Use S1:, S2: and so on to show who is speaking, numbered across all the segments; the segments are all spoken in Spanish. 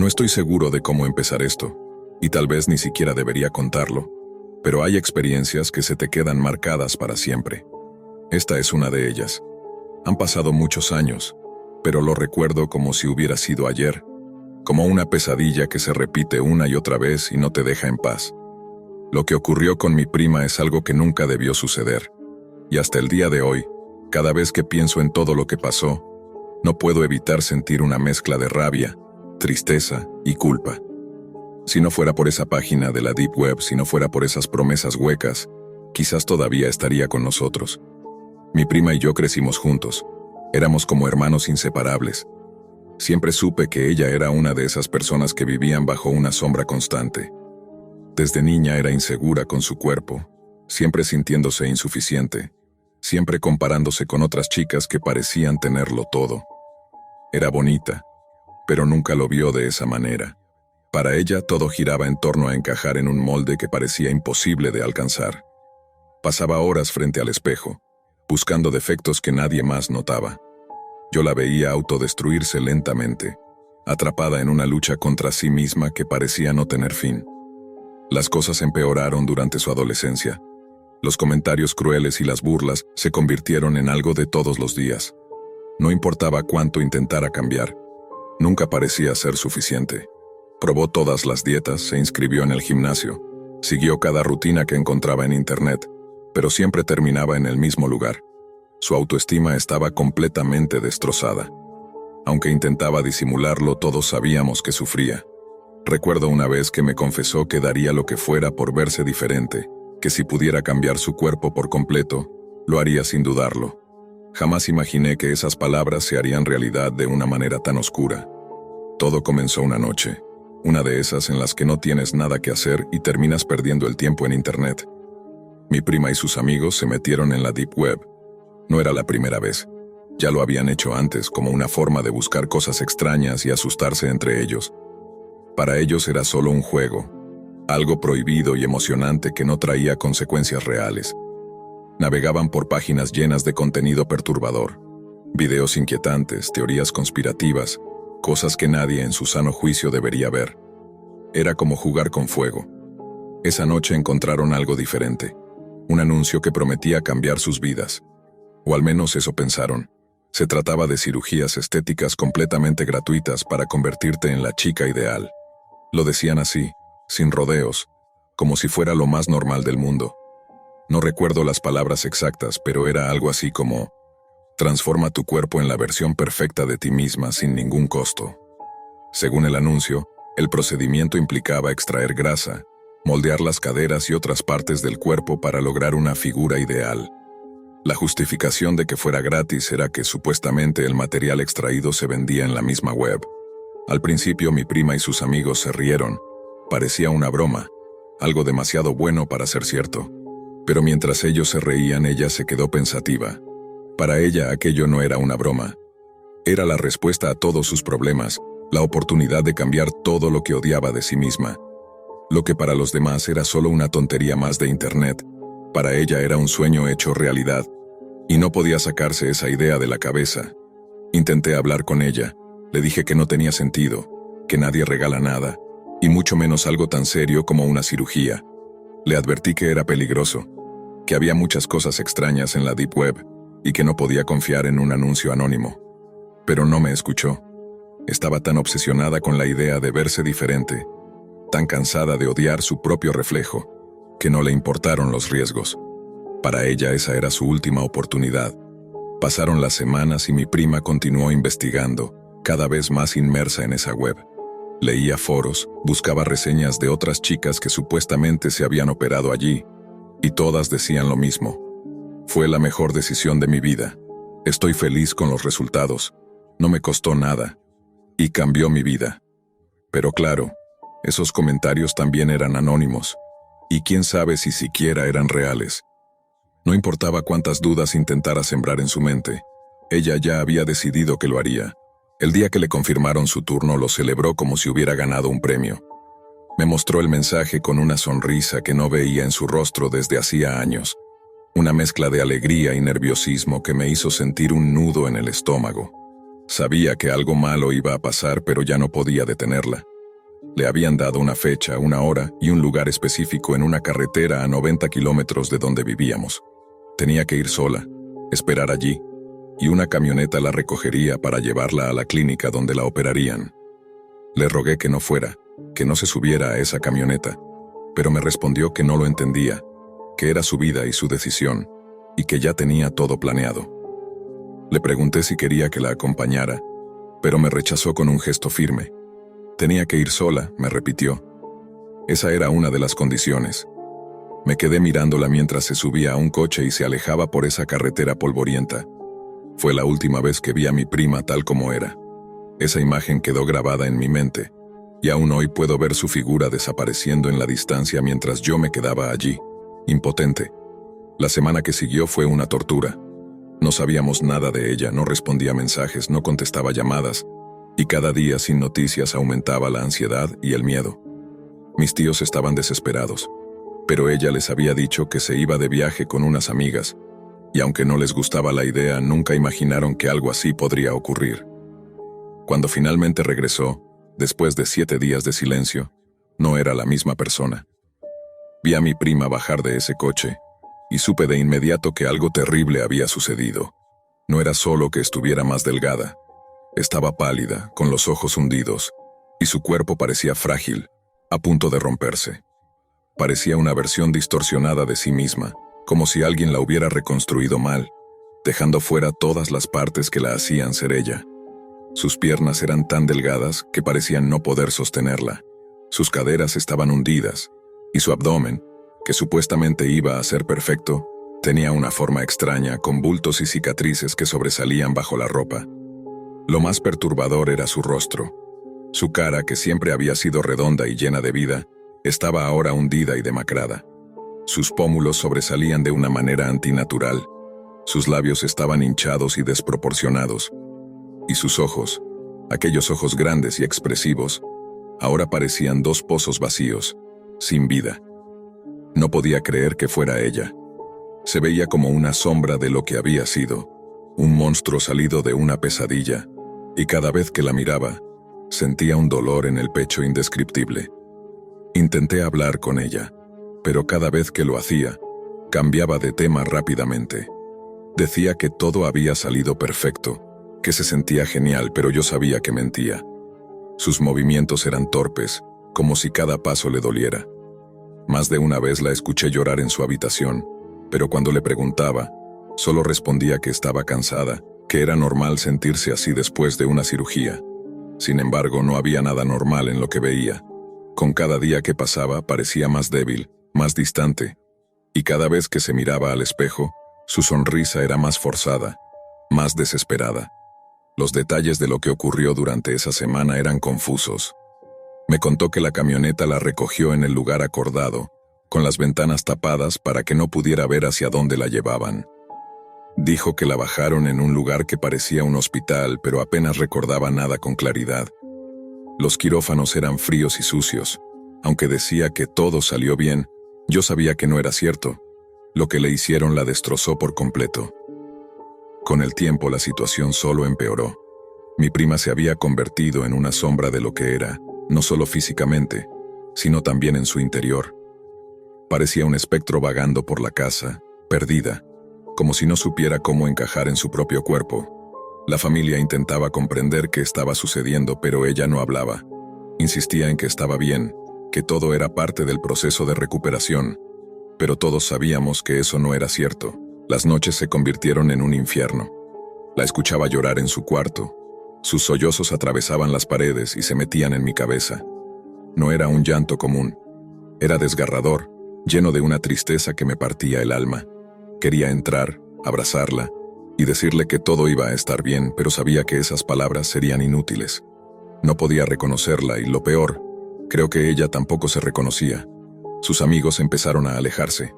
S1: No estoy seguro de cómo empezar esto, y tal vez ni siquiera debería contarlo, pero hay experiencias que se te quedan marcadas para siempre. Esta es una de ellas. Han pasado muchos años, pero lo recuerdo como si hubiera sido ayer, como una pesadilla que se repite una y otra vez y no te deja en paz. Lo que ocurrió con mi prima es algo que nunca debió suceder, y hasta el día de hoy, cada vez que pienso en todo lo que pasó, no puedo evitar sentir una mezcla de rabia, tristeza y culpa. Si no fuera por esa página de la Deep Web, si no fuera por esas promesas huecas, quizás todavía estaría con nosotros. Mi prima y yo crecimos juntos. Éramos como hermanos inseparables. Siempre supe que ella era una de esas personas que vivían bajo una sombra constante. Desde niña era insegura con su cuerpo, siempre sintiéndose insuficiente, siempre comparándose con otras chicas que parecían tenerlo todo. Era bonita, pero nunca lo vio de esa manera. Para ella todo giraba en torno a encajar en un molde que parecía imposible de alcanzar. Pasaba horas frente al espejo, buscando defectos que nadie más notaba. Yo la veía autodestruirse lentamente, atrapada en una lucha contra sí misma que parecía no tener fin. Las cosas empeoraron durante su adolescencia. Los comentarios crueles y las burlas se convirtieron en algo de todos los días. No importaba cuánto intentara cambiar, nunca parecía ser suficiente. Probó todas las dietas, se inscribió en el gimnasio, siguió cada rutina que encontraba en internet, pero siempre terminaba en el mismo lugar. Su autoestima estaba completamente destrozada. Aunque intentaba disimularlo, todos sabíamos que sufría. Recuerdo una vez que me confesó que daría lo que fuera por verse diferente, que si pudiera cambiar su cuerpo por completo, lo haría sin dudarlo. Jamás imaginé que esas palabras se harían realidad de una manera tan oscura. Todo comenzó una noche, una de esas en las que no tienes nada que hacer y terminas perdiendo el tiempo en internet. Mi prima y sus amigos se metieron en la Deep Web. No era la primera vez. Ya lo habían hecho antes como una forma de buscar cosas extrañas y asustarse entre ellos. Para ellos era solo un juego, algo prohibido y emocionante que no traía consecuencias reales. Navegaban por páginas llenas de contenido perturbador, videos inquietantes, teorías conspirativas, cosas que nadie en su sano juicio debería ver. Era como jugar con fuego. Esa noche encontraron algo diferente, un anuncio que prometía cambiar sus vidas. O al menos eso pensaron. Se trataba de cirugías estéticas completamente gratuitas para convertirte en la chica ideal. Lo decían así, sin rodeos, como si fuera lo más normal del mundo. No recuerdo las palabras exactas, pero era algo así como: transforma tu cuerpo en la versión perfecta de ti misma sin ningún costo. Según el anuncio, el procedimiento implicaba extraer grasa, moldear las caderas y otras partes del cuerpo para lograr una figura ideal. La justificación de que fuera gratis era que supuestamente el material extraído se vendía en la misma web. Al principio mi prima y sus amigos se rieron. Parecía una broma, algo demasiado bueno para ser cierto. Pero mientras ellos se reían, ella se quedó pensativa. Para ella aquello no era una broma. Era la respuesta a todos sus problemas, la oportunidad de cambiar todo lo que odiaba de sí misma. Lo que para los demás era solo una tontería más de internet, para ella era un sueño hecho realidad, y no podía sacarse esa idea de la cabeza. Intenté hablar con ella, le dije que no tenía sentido, que nadie regala nada, y mucho menos algo tan serio como una cirugía. Le advertí que era peligroso, que había muchas cosas extrañas en la Deep Web, y que no podía confiar en un anuncio anónimo. Pero no me escuchó. Estaba tan obsesionada con la idea de verse diferente, tan cansada de odiar su propio reflejo, que no le importaron los riesgos. Para ella esa era su última oportunidad. Pasaron las semanas y mi prima continuó investigando, cada vez más inmersa en esa web. Leía foros, buscaba reseñas de otras chicas que supuestamente se habían operado allí, y todas decían lo mismo. Fue la mejor decisión de mi vida. Estoy feliz con los resultados. No me costó nada. Y cambió mi vida. Pero claro, esos comentarios también eran anónimos. Y quién sabe si siquiera eran reales. No importaba cuántas dudas intentara sembrar en su mente, ella ya había decidido que lo haría. El día que le confirmaron su turno lo celebró como si hubiera ganado un premio. Me mostró el mensaje con una sonrisa que no veía en su rostro desde hacía años. Una mezcla de alegría y nerviosismo que me hizo sentir un nudo en el estómago. Sabía que algo malo iba a pasar, pero ya no podía detenerla. Le habían dado una fecha, una hora y un lugar específico en una carretera a 90 kilómetros de donde vivíamos. Tenía que ir sola, esperar allí, y una camioneta la recogería para llevarla a la clínica donde la operarían. Le rogué que no fuera, que no se subiera a esa camioneta, pero me respondió que no lo entendía, que era su vida y su decisión, y que ya tenía todo planeado. Le pregunté si quería que la acompañara, pero me rechazó con un gesto firme. Tenía que ir sola, me repitió. Esa era una de las condiciones. Me quedé mirándola mientras se subía a un coche y se alejaba por esa carretera polvorienta. Fue la última vez que vi a mi prima tal como era. Esa imagen quedó grabada en mi mente, y aún hoy puedo ver su figura desapareciendo en la distancia mientras yo me quedaba allí, impotente. La semana que siguió fue una tortura. No sabíamos nada de ella, no respondía mensajes, no contestaba llamadas, y cada día sin noticias aumentaba la ansiedad y el miedo. Mis tíos estaban desesperados, pero ella les había dicho que se iba de viaje con unas amigas, y aunque no les gustaba la idea, nunca imaginaron que algo así podría ocurrir. Cuando finalmente regresó, después de 7 días de silencio, no era la misma persona. Vi a mi prima bajar de ese coche, y supe de inmediato que algo terrible había sucedido. No era solo que estuviera más delgada. Estaba pálida, con los ojos hundidos, y su cuerpo parecía frágil, a punto de romperse. Parecía una versión distorsionada de sí misma, como si alguien la hubiera reconstruido mal, dejando fuera todas las partes que la hacían ser ella. Sus piernas eran tan delgadas que parecían no poder sostenerla. Sus caderas estaban hundidas, y su abdomen, que supuestamente iba a ser perfecto, tenía una forma extraña, con bultos y cicatrices que sobresalían bajo la ropa. Lo más perturbador era su rostro. Su cara, que siempre había sido redonda y llena de vida, estaba ahora hundida y demacrada. Sus pómulos sobresalían de una manera antinatural. Sus labios estaban hinchados y desproporcionados. Y sus ojos, aquellos ojos grandes y expresivos, ahora parecían 2 pozos vacíos, sin vida. No podía creer que fuera ella. Se veía como una sombra de lo que había sido, un monstruo salido de una pesadilla, y cada vez que la miraba, sentía un dolor en el pecho indescriptible. Intenté hablar con ella, pero cada vez que lo hacía, cambiaba de tema rápidamente. Decía que todo había salido perfecto, que se sentía genial, pero yo sabía que mentía. Sus movimientos eran torpes, como si cada paso le doliera. Más de una vez la escuché llorar en su habitación, pero cuando le preguntaba, solo respondía que estaba cansada, que era normal sentirse así después de una cirugía. Sin embargo, no había nada normal en lo que veía. Con cada día que pasaba parecía más débil, más distante, y cada vez que se miraba al espejo, su sonrisa era más forzada, más desesperada. Los detalles de lo que ocurrió durante esa semana eran confusos. Me contó que la camioneta la recogió en el lugar acordado, con las ventanas tapadas para que no pudiera ver hacia dónde la llevaban. Dijo que la bajaron en un lugar que parecía un hospital, pero apenas recordaba nada con claridad. Los quirófanos eran fríos y sucios. Aunque decía que todo salió bien, yo sabía que no era cierto. Lo que le hicieron la destrozó por completo. Con el tiempo la situación solo empeoró. Mi prima se había convertido en una sombra de lo que era, no solo físicamente, sino también en su interior. Parecía un espectro vagando por la casa, perdida, como si no supiera cómo encajar en su propio cuerpo. La familia intentaba comprender qué estaba sucediendo, pero ella no hablaba. Insistía en que estaba bien, que todo era parte del proceso de recuperación, pero todos sabíamos que eso no era cierto. Las noches se convirtieron en un infierno. La escuchaba llorar en su cuarto. Sus sollozos atravesaban las paredes y se metían en mi cabeza. No era un llanto común. Era desgarrador, lleno de una tristeza que me partía el alma. Quería entrar, abrazarla y decirle que todo iba a estar bien, pero sabía que esas palabras serían inútiles. No podía reconocerla y lo peor, creo que ella tampoco se reconocía. Sus amigos empezaron a alejarse.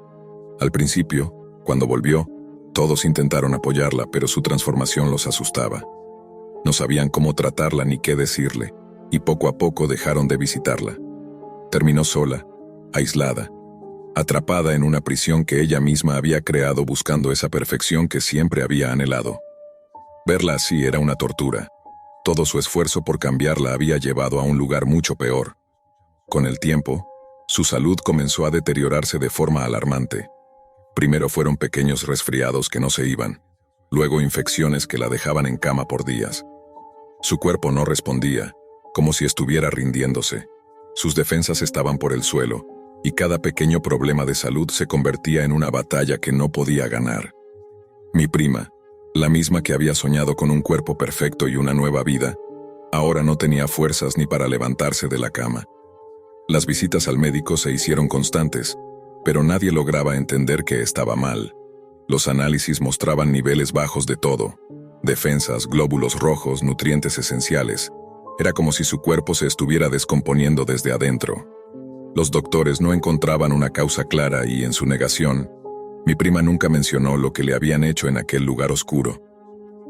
S1: Al principio, cuando volvió, todos intentaron apoyarla, pero su transformación los asustaba. No sabían cómo tratarla ni qué decirle, y poco a poco dejaron de visitarla. Terminó sola, aislada, atrapada en una prisión que ella misma había creado buscando esa perfección que siempre había anhelado. Verla así era una tortura. Todo su esfuerzo por cambiarla había llevado a un lugar mucho peor, Con el tiempo, su salud comenzó a deteriorarse de forma alarmante. Primero fueron pequeños resfriados que no se iban, luego infecciones que la dejaban en cama por días. Su cuerpo no respondía, como si estuviera rindiéndose. Sus defensas estaban por el suelo, y cada pequeño problema de salud se convertía en una batalla que no podía ganar. Mi prima, la misma que había soñado con un cuerpo perfecto y una nueva vida, ahora no tenía fuerzas ni para levantarse de la cama. Las visitas al médico se hicieron constantes, pero nadie lograba entender que estaba mal. Los análisis mostraban niveles bajos de todo: defensas, glóbulos rojos, nutrientes esenciales. Era como si su cuerpo se estuviera descomponiendo desde adentro. Los doctores no encontraban una causa clara y, en su negación, mi prima nunca mencionó lo que le habían hecho en aquel lugar oscuro.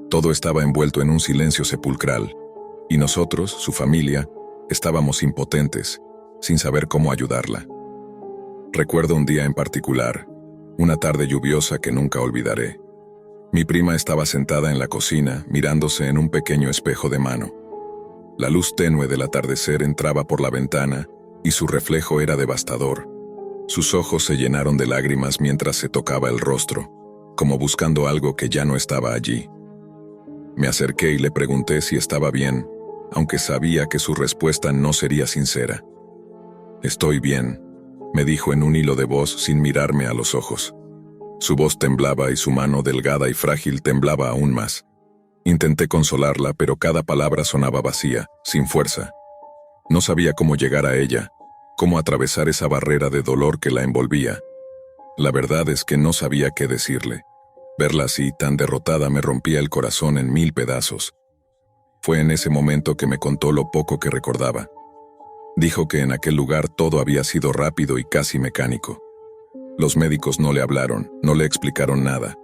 S1: Todo estaba envuelto en un silencio sepulcral, y nosotros, su familia, estábamos impotentes, sin saber cómo ayudarla. Recuerdo un día en particular, una tarde lluviosa que nunca olvidaré. Mi prima estaba sentada en la cocina, mirándose en un pequeño espejo de mano. La luz tenue del atardecer entraba por la ventana, y su reflejo era devastador. Sus ojos se llenaron de lágrimas mientras se tocaba el rostro, como buscando algo que ya no estaba allí. Me acerqué y le pregunté si estaba bien, aunque sabía que su respuesta no sería sincera. «Estoy bien», me dijo en un hilo de voz sin mirarme a los ojos. Su voz temblaba y su mano delgada y frágil temblaba aún más. Intenté consolarla, pero cada palabra sonaba vacía, sin fuerza. No sabía cómo llegar a ella, cómo atravesar esa barrera de dolor que la envolvía. La verdad es que no sabía qué decirle. Verla así, tan derrotada, me rompía el corazón en 1000 pedazos. Fue en ese momento que me contó lo poco que recordaba. Dijo que en aquel lugar todo había sido rápido y casi mecánico. Los médicos no le hablaron, no le explicaron nada.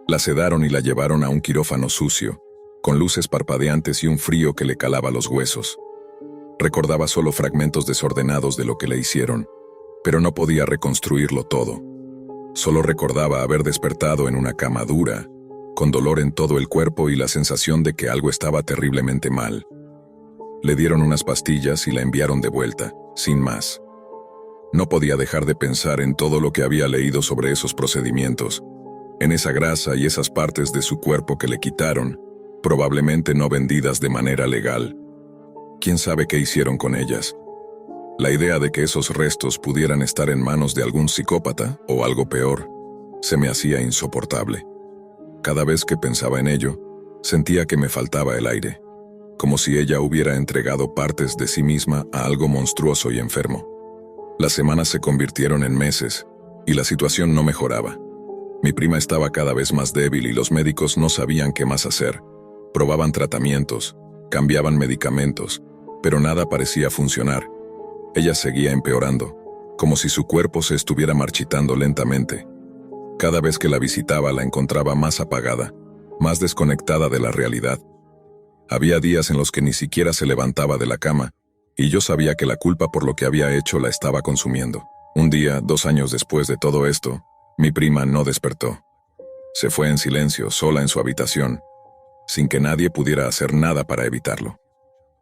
S1: La sedaron y la llevaron a un quirófano sucio, con luces parpadeantes y un frío que le calaba los huesos. Recordaba solo fragmentos desordenados de lo que le hicieron, pero no podía reconstruirlo todo. Solo recordaba haber despertado en una cama dura, con dolor en todo el cuerpo y la sensación de que algo estaba terriblemente mal. Le dieron unas pastillas y la enviaron de vuelta, sin más. No podía dejar de pensar en todo lo que había leído sobre esos procedimientos, en esa grasa y esas partes de su cuerpo que le quitaron, probablemente no vendidas de manera legal. ¿Quién sabe qué hicieron con ellas? La idea de que esos restos pudieran estar en manos de algún psicópata, o algo peor, se me hacía insoportable. Cada vez que pensaba en ello, sentía que me faltaba el aire, como si ella hubiera entregado partes de sí misma a algo monstruoso y enfermo. Las semanas se convirtieron en meses, y la situación no mejoraba. Mi prima estaba cada vez más débil y los médicos no sabían qué más hacer. Probaban tratamientos, cambiaban medicamentos, pero nada parecía funcionar. Ella seguía empeorando, como si su cuerpo se estuviera marchitando lentamente. Cada vez que la visitaba la encontraba más apagada, más desconectada de la realidad. Había días en los que ni siquiera se levantaba de la cama, y yo sabía que la culpa por lo que había hecho la estaba consumiendo. Un día, 2 años después de todo esto, mi prima no despertó. Se fue en silencio, sola en su habitación, sin que nadie pudiera hacer nada para evitarlo.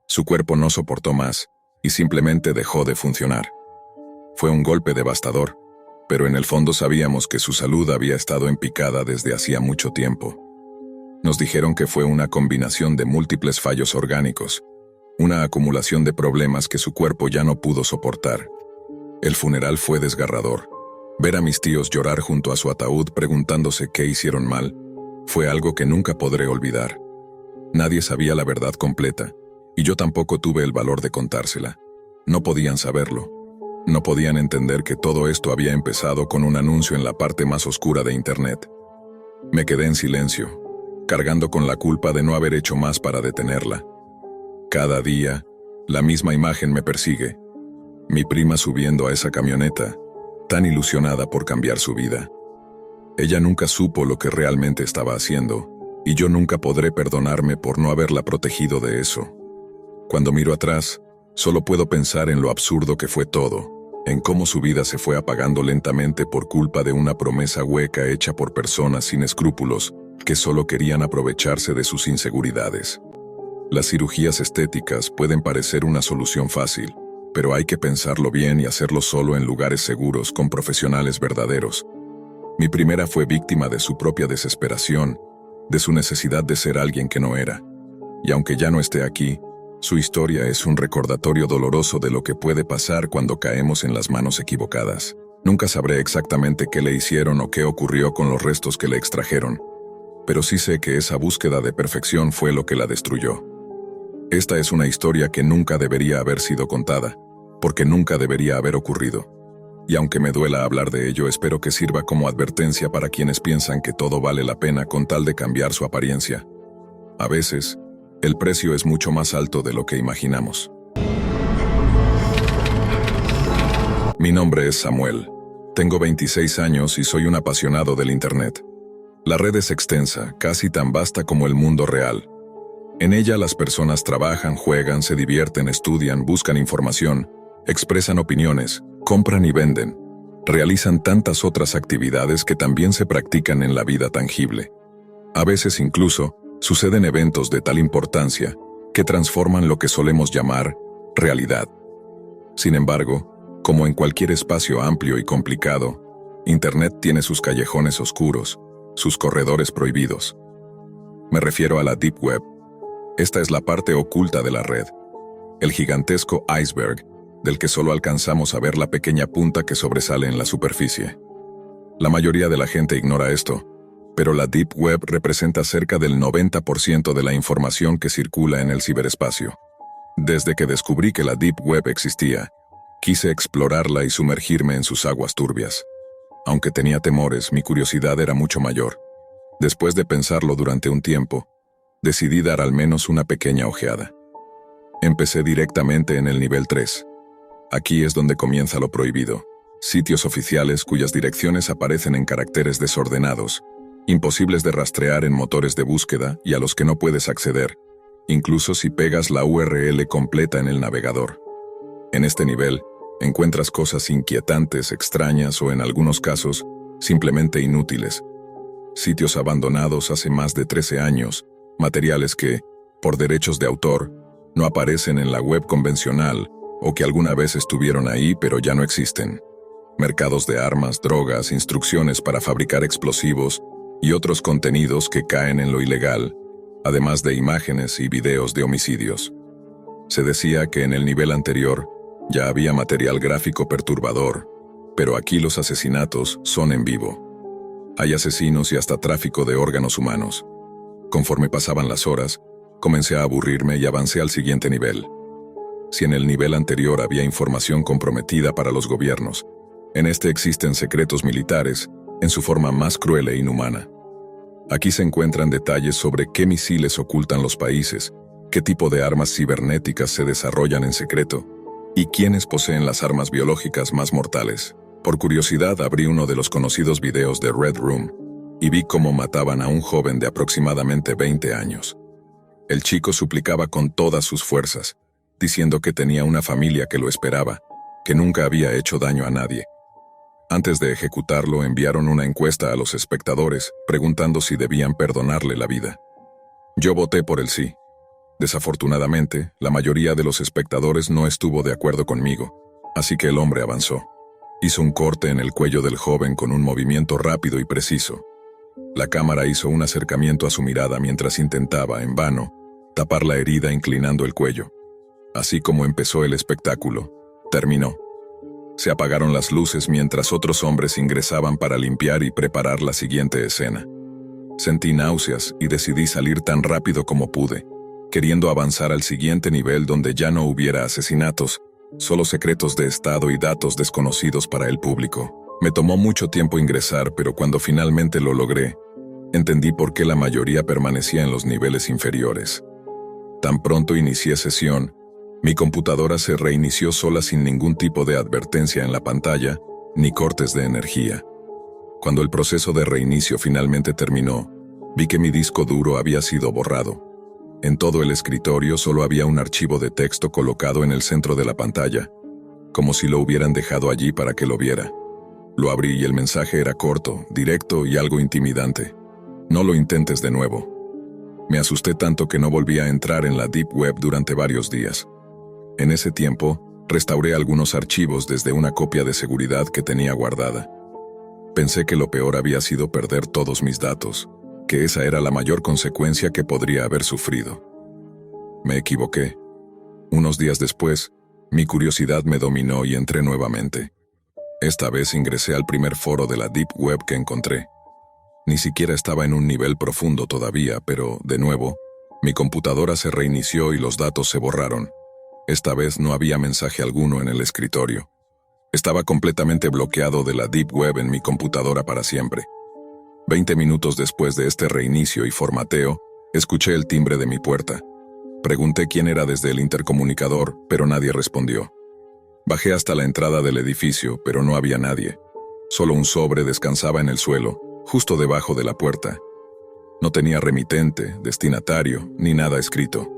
S1: Su cuerpo no soportó más, y simplemente dejó de funcionar. Fue un golpe devastador, pero en el fondo sabíamos que su salud había estado en picada desde hacía mucho tiempo. Nos dijeron que fue una combinación de múltiples fallos orgánicos, una acumulación de problemas que su cuerpo ya no pudo soportar. El funeral fue desgarrador. Ver a mis tíos llorar junto a su ataúd preguntándose qué hicieron mal, fue algo que nunca podré olvidar. Nadie sabía la verdad completa, y yo tampoco tuve el valor de contársela. No podían saberlo. No podían entender que todo esto había empezado con un anuncio en la parte más oscura de Internet. Me quedé en silencio, cargando con la culpa de no haber hecho más para detenerla. Cada día, la misma imagen me persigue. Mi prima subiendo a esa camioneta, tan ilusionada por cambiar su vida. Ella nunca supo lo que realmente estaba haciendo, y yo nunca podré perdonarme por no haberla protegido de eso. Cuando miro atrás, solo puedo pensar en lo absurdo que fue todo, en cómo su vida se fue apagando lentamente por culpa de una promesa hueca hecha por personas sin escrúpulos que solo querían aprovecharse de sus inseguridades. Las cirugías estéticas pueden parecer una solución fácil, pero hay que pensarlo bien y hacerlo solo en lugares seguros con profesionales verdaderos. Mi primera fue víctima de su propia desesperación, de su necesidad de ser alguien que no era. Y aunque ya no esté aquí, su historia es un recordatorio doloroso de lo que puede pasar cuando caemos en las manos equivocadas. Nunca sabré exactamente qué le hicieron o qué ocurrió con los restos que le extrajeron, pero sí sé que esa búsqueda de perfección fue lo que la destruyó. Esta es una historia que nunca debería haber sido contada, porque nunca debería haber ocurrido. Y aunque me duela hablar de ello, espero que sirva como advertencia para quienes piensan que todo vale la pena con tal de cambiar su apariencia. A veces, el precio es mucho más alto de lo que imaginamos. Mi nombre es Samuel. Tengo 26 años y soy un apasionado del Internet. La red es extensa, casi tan vasta como el mundo real. En ella las personas trabajan, juegan, se divierten, estudian, buscan información, expresan opiniones, compran y venden. Realizan tantas otras actividades que también se practican en la vida tangible. A veces incluso, suceden eventos de tal importancia que transforman lo que solemos llamar realidad. Sin embargo, como en cualquier espacio amplio y complicado, Internet tiene sus callejones oscuros, sus corredores prohibidos. Me refiero a la Deep Web. Esta es la parte oculta de la red, el gigantesco iceberg del que solo alcanzamos a ver la pequeña punta que sobresale en la superficie. La mayoría de la gente ignora esto, pero la Deep Web representa cerca del 90% de la información que circula en el ciberespacio. Desde que descubrí que la Deep Web existía, quise explorarla y sumergirme en sus aguas turbias. Aunque tenía temores, mi curiosidad era mucho mayor. Después de pensarlo durante un tiempo, decidí dar al menos una pequeña ojeada. Empecé directamente en el nivel 3. Aquí es donde comienza lo prohibido. Sitios oficiales cuyas direcciones aparecen en caracteres desordenados, imposibles de rastrear en motores de búsqueda y a los que no puedes acceder, incluso si pegas la URL completa en el navegador. En este nivel, encuentras cosas inquietantes, extrañas o en algunos casos, simplemente inútiles. Sitios abandonados hace más de 13 años, materiales que, por derechos de autor, no aparecen en la web convencional o que alguna vez estuvieron ahí pero ya no existen. Mercados de armas, drogas, instrucciones para fabricar explosivos y otros contenidos que caen en lo ilegal, además de imágenes y videos de homicidios. Se decía que en el nivel anterior ya había material gráfico perturbador, pero aquí los asesinatos son en vivo. Hay asesinos y hasta tráfico de órganos humanos. Conforme pasaban las horas, comencé a aburrirme y avancé al siguiente nivel. Si en el nivel anterior había información comprometida para los gobiernos, en este existen secretos militares en su forma más cruel e inhumana. Aquí se encuentran detalles sobre qué misiles ocultan los países, qué tipo de armas cibernéticas se desarrollan en secreto y quiénes poseen las armas biológicas más mortales. Por curiosidad abrí uno de los conocidos videos de Red Room y vi cómo mataban a un joven de aproximadamente 20 años. El chico suplicaba con todas sus fuerzas, diciendo que tenía una familia que lo esperaba, que nunca había hecho daño a nadie. Antes de ejecutarlo, enviaron una encuesta a los espectadores, preguntando si debían perdonarle la vida. Yo voté por el sí. Desafortunadamente, la mayoría de los espectadores no estuvo de acuerdo conmigo, así que el hombre avanzó. Hizo un corte en el cuello del joven con un movimiento rápido y preciso. La cámara hizo un acercamiento a su mirada mientras intentaba, en vano, tapar la herida inclinando el cuello. Así como empezó el espectáculo, terminó. Se apagaron las luces mientras otros hombres ingresaban para limpiar y preparar la siguiente escena. Sentí náuseas y decidí salir tan rápido como pude, queriendo avanzar al siguiente nivel donde ya no hubiera asesinatos, solo secretos de Estado y datos desconocidos para el público. Me tomó mucho tiempo ingresar, pero cuando finalmente lo logré, entendí por qué la mayoría permanecía en los niveles inferiores. Tan pronto inicié sesión, mi computadora se reinició sola sin ningún tipo de advertencia en la pantalla, ni cortes de energía. Cuando el proceso de reinicio finalmente terminó, vi que mi disco duro había sido borrado. En todo el escritorio solo había un archivo de texto colocado en el centro de la pantalla, como si lo hubieran dejado allí para que lo viera. Lo abrí y el mensaje era corto, directo y algo intimidante. No lo intentes de nuevo. Me asusté tanto que no volví a entrar en la Deep Web durante varios días. En ese tiempo, Restauré algunos archivos desde una copia de seguridad que tenía guardada. Pensé que lo peor había sido perder todos mis datos, que esa era la mayor consecuencia que podría haber sufrido. Me equivoqué. Unos días después, mi curiosidad me dominó y entré nuevamente. Esta vez ingresé al primer foro de la Deep Web que encontré. Ni siquiera estaba en un nivel profundo todavía, pero, de nuevo, mi computadora se reinició y los datos se borraron. Esta vez no había mensaje alguno en el escritorio. Estaba completamente bloqueado de la Deep Web en mi computadora para siempre. 20 minutos después de este reinicio y formateo, escuché el timbre de mi puerta. Pregunté quién era desde el intercomunicador, pero nadie respondió. Bajé hasta la entrada del edificio, pero no había nadie. Solo un sobre descansaba en el suelo, justo debajo de la puerta. No tenía remitente, destinatario, ni nada escrito.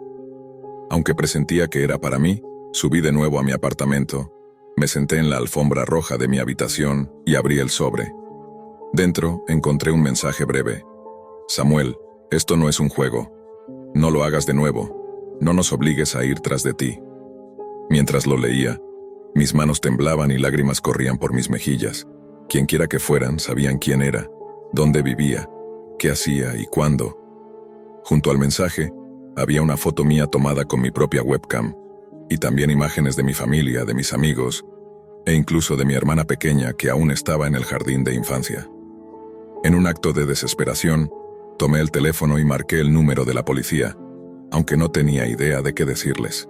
S1: Aunque presentía que era para mí, subí de nuevo a mi apartamento, me senté en la alfombra roja de mi habitación y abrí el sobre. Dentro encontré un mensaje breve. Samuel, esto no es un juego. No lo hagas de nuevo. No nos obligues a ir tras de ti. Mientras lo leía, mis manos temblaban y lágrimas corrían por mis mejillas. Quienquiera que fueran, sabían quién era, dónde vivía, qué hacía y cuándo. Junto al mensaje, había una foto mía tomada con mi propia webcam, y también imágenes de mi familia, de mis amigos, e incluso de mi hermana pequeña que aún estaba en el jardín de infancia. En un acto de desesperación, tomé el teléfono y marqué el número de la policía, aunque no tenía idea de qué decirles.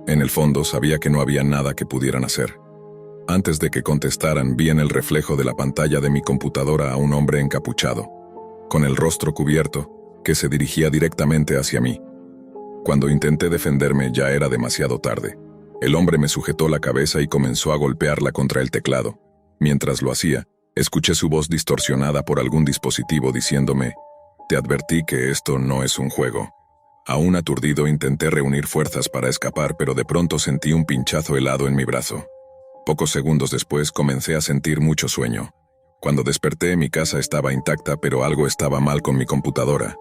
S1: En el fondo sabía que no había nada que pudieran hacer. Antes de que contestaran, vi en el reflejo de la pantalla de mi computadora a un hombre encapuchado, con el rostro cubierto, que se dirigía directamente hacia mí. Cuando intenté defenderme ya era demasiado tarde. El hombre me sujetó la cabeza y comenzó a golpearla contra el teclado. Mientras lo hacía, escuché su voz distorsionada por algún dispositivo diciéndome: «Te advertí que esto no es un juego». Aún aturdido intenté reunir fuerzas para escapar, pero de pronto sentí un pinchazo helado en mi brazo. Pocos segundos después comencé a sentir mucho sueño. Cuando desperté, mi casa estaba intacta, pero algo estaba mal con mi computadora.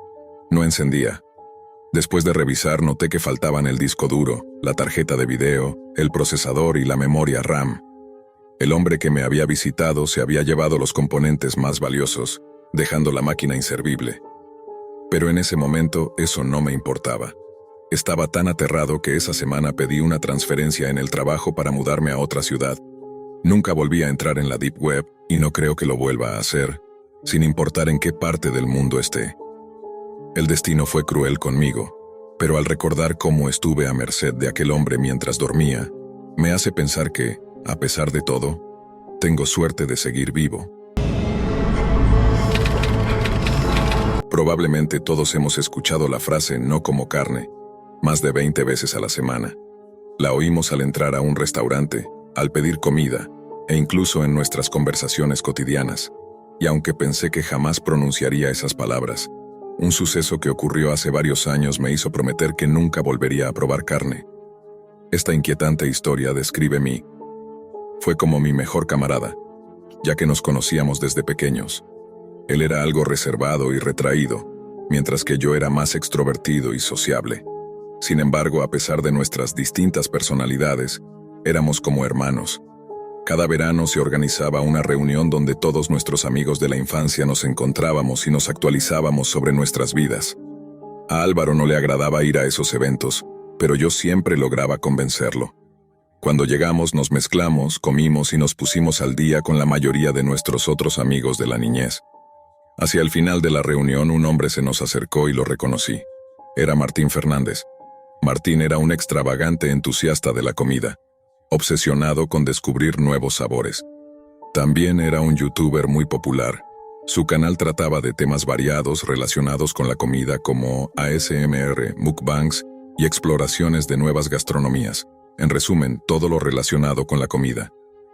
S1: No encendía. Después de revisar, noté que faltaban el disco duro, la tarjeta de video, el procesador y la memoria RAM. El hombre que me había visitado se había llevado los componentes más valiosos, dejando la máquina inservible. Pero en ese momento eso no me importaba. Estaba tan aterrado que esa semana pedí una transferencia en el trabajo para mudarme a otra ciudad. Nunca volví a entrar en la Deep Web y no creo que lo vuelva a hacer, sin importar en qué parte del mundo esté. El destino fue cruel conmigo, pero al recordar cómo estuve a merced de aquel hombre mientras dormía, me hace pensar que, a pesar de todo, tengo suerte de seguir vivo. Probablemente todos hemos escuchado la frase «no como carne» más de 20 veces a la semana. La oímos al entrar a un restaurante, al pedir comida, e incluso en nuestras conversaciones cotidianas. Y aunque pensé que jamás pronunciaría esas palabras, un suceso que ocurrió hace varios años me hizo prometer que nunca volvería a probar carne. Esta inquietante historia describe mí. Fue como mi mejor camarada, ya que nos conocíamos desde pequeños. Él era algo reservado y retraído, mientras que yo era más extrovertido y sociable. Sin embargo, a pesar de nuestras distintas personalidades, éramos como hermanos. Cada verano se organizaba una reunión donde todos nuestros amigos de la infancia nos encontrábamos y nos actualizábamos sobre nuestras vidas. A Álvaro no le agradaba ir a esos eventos, pero yo siempre lograba convencerlo. Cuando llegamos nos mezclamos, comimos y nos pusimos al día con la mayoría de nuestros otros amigos de la niñez. Hacia el final de la reunión un hombre se nos acercó y lo reconocí. Era Martín Fernández. Martín era un extravagante entusiasta de la comida, obsesionado con descubrir nuevos sabores. También era un youtuber muy popular. Su canal trataba de temas variados relacionados con la comida como ASMR, mukbangs y exploraciones de nuevas gastronomías. En resumen, todo lo relacionado con la comida.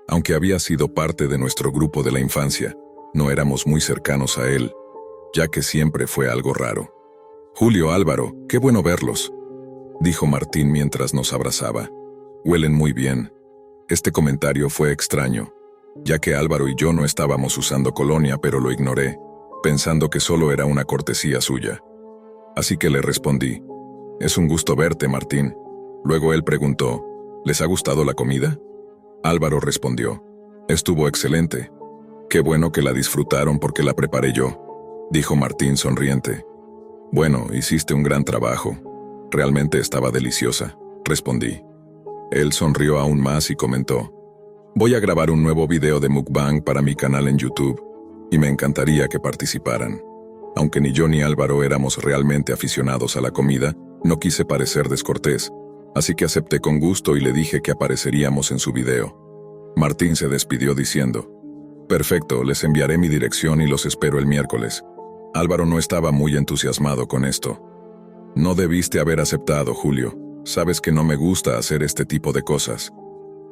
S1: Aunque había sido parte de nuestro grupo de la infancia, no éramos muy cercanos a él, ya que siempre fue algo raro. «Julio, Álvaro, qué bueno verlos», dijo Martín mientras nos abrazaba. «Huelen muy bien». Este comentario fue extraño, ya que Álvaro y yo no estábamos usando colonia, pero lo ignoré, pensando que solo era una cortesía suya. Así que le respondí: «Es un gusto verte, Martín». Luego él preguntó: ¿Les ha gustado la comida? Álvaro respondió. Estuvo excelente. Qué bueno que la disfrutaron porque la preparé yo, dijo Martín sonriente. Bueno, hiciste un gran trabajo. Realmente estaba deliciosa, respondí. Él sonrió aún más y comentó. Voy a grabar un nuevo video de mukbang para mi canal en YouTube, y me encantaría que participaran. Aunque ni yo ni Álvaro éramos realmente aficionados a la comida, no quise parecer descortés, así que acepté con gusto y le dije que apareceríamos en su video. Martín se despidió diciendo, perfecto, les enviaré mi dirección y los espero el miércoles. Álvaro no estaba muy entusiasmado con esto. No debiste haber aceptado, Julio. Sabes que no me gusta hacer este tipo de cosas.